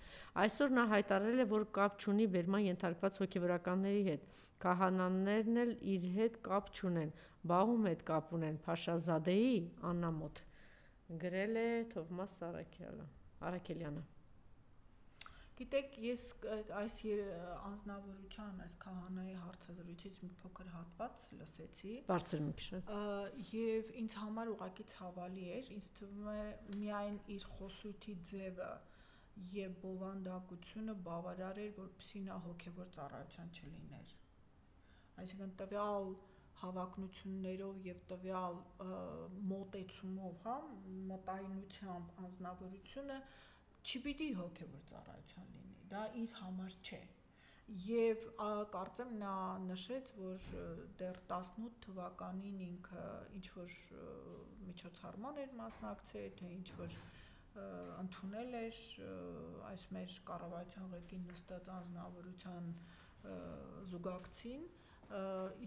Այսօր նա հայտարարել է, որ կապ չունի բերման ենթարկված հոգևորականների հետ։ Քահանաներն էլ իր հետ կապ չունեն, բաղում հետ կապ ունեն, Փաշազադեի աննամոթ։ Գրել է Թովմաս Արաքելյանը։ Գիտեք, ես այս անձնավորության, այս քահանայի հարցազրույցից մի փոքր հատված լսեցի։ Բարձր մի քիչ։ Եվ ինձ համար ուղղակի ցավալի էր, ինձ թվում է միայն իր խոսույթի ձևը եւ բովանդակությունը բավարար էր, որպեսզի նա հոգեվոր ծառայության չլիներ։ Այսինքն տվյալ հավակնություններով եւ տվյալ մոտեցումով, մտայնությամբ անձնավորությունը չպիտի հոգևոր ծառայության լինի, դա իր համար չէ։ Եվ կարծեմ նա նշեց, որ դեռ 18 թվականին ինքը ինչ-որ միջոցառման էր մասնակցել, թե ինչ-որ ընդունել էր այս մեր կառավարության ղեկին նստած անձնավորության զուգակցին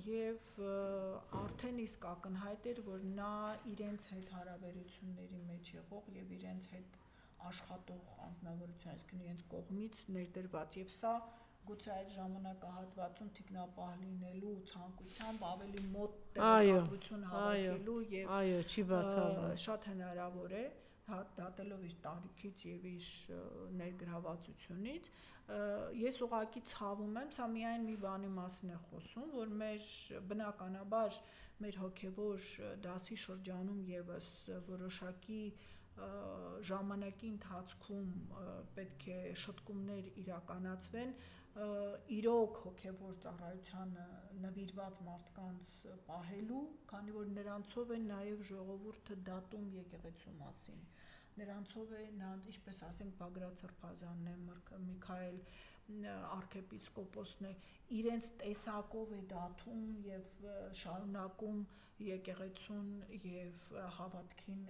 եւ արդեն իսկ ակնհայտ էր, որ նա իրենց հետ հարաբերությունների մեջ եղող եւ իրենց հետ աշխատող անձնավորություն, այսինքն իրենց կողմից ներդրված եւ սա գուցե այդ ժամանակահատվածում թիկնապահ լինելու ցանկությամբ ավելի մոտ տեղեկատվություն հավաքելու եւ շատ հնարավոր է դատելով իր տարիքից եւ իր ներգրավվածությունից ես ուղղակի ցավում եմ, սա միայն մի բանի մասին է խոսում, որ մեր բնականաբար մեր հոգեվոր դասի շրջանում եւս որոշակի ժամանակի ընթացքում պետք է շտկումներ իրականացվեն իրոք հոգևոր ծառայությանը նվիրված մարդկանց պահելու, քանի որ նրանցով է նաև ժողովուրդը դատում եկեղեցու մասին։ Նրանցով է, ինչպես ասենք Բագրատ Սրբազանն է, Միքայել արքեպիսկոպոսն է, իրենց տեսակով է դատում եւ շարունակում եկեղեցուն եւ հավատքին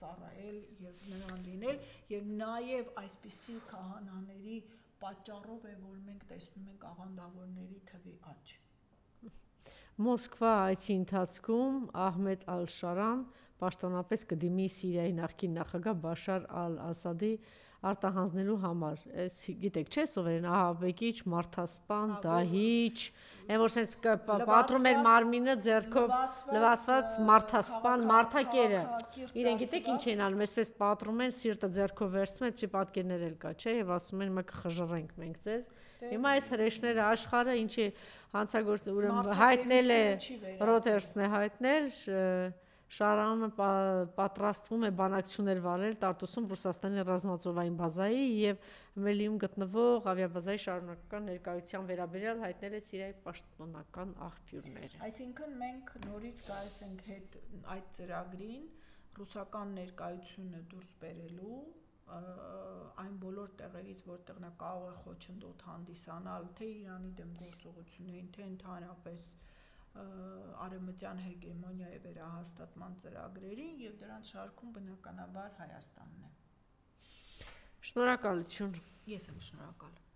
ծառայել եւ նրան լինել եւ նաեւ այսպիսի քահանաների պատճառով է, որ մենք տեսնում ենք աղանդավորների թվի աճ։ Մոսկվա այցի ընթացքում Ահմեդ Ալ-Շարան պաշտոնապես կդիմի Սիրիայի նախկին նախագահ Բաշար Ալ-Ասադի արտահանձնելու համար։ Այս գիտեք, չէ՞ սովորեն ահաբեկիչ, մարդասպան, դահիճ, այն որ sense պատրում էր մարմինը ձեռքով լվացված մարդասպան, մարդակերը։ Իրեն գիտեք ինչ են անում, այսպես պատրում են, սիրտը ձեռքով վերցնում են, այդպիսի պատկերներ էլ կա, չէ՞, եւ ասում են՝ «Մենք կխժռենք մենք ձեզ»։ Հիմա այս հրեշները աշխարհը ինչի հանցագործ ուրեմն հայտնել է Ռոթերսն է հայտնել Շարանը պատրաստվում է բանակցություններ վարել Տարտուսում Ռուսաստանի ռազմածովային բազայի եւ Մելիում գտնվող ավիաբազայի շարունակական ներկայության վերաբերյալ հայտնել է Սիրիայի պաշտոնական աղբյուրները։ Այսինքն մենք նորից գալիս ենք հետ այդ ծրագրին ռուսական ներկայությունը դուրս բերելու այն բոլոր տեղերից, որտեղ նա կարող է խոչընդոտ հանդիսանալ թե Իրանի դեմ գործողություններին, թե ընդհանրապես արևմտյան հեգեմոնիայի վերահաստատման ծրագրերին եւ դրանց շարքում բնականաբար Հայաստանն է։ Շնորհակալություն։ Ես եմ շնորհակալ։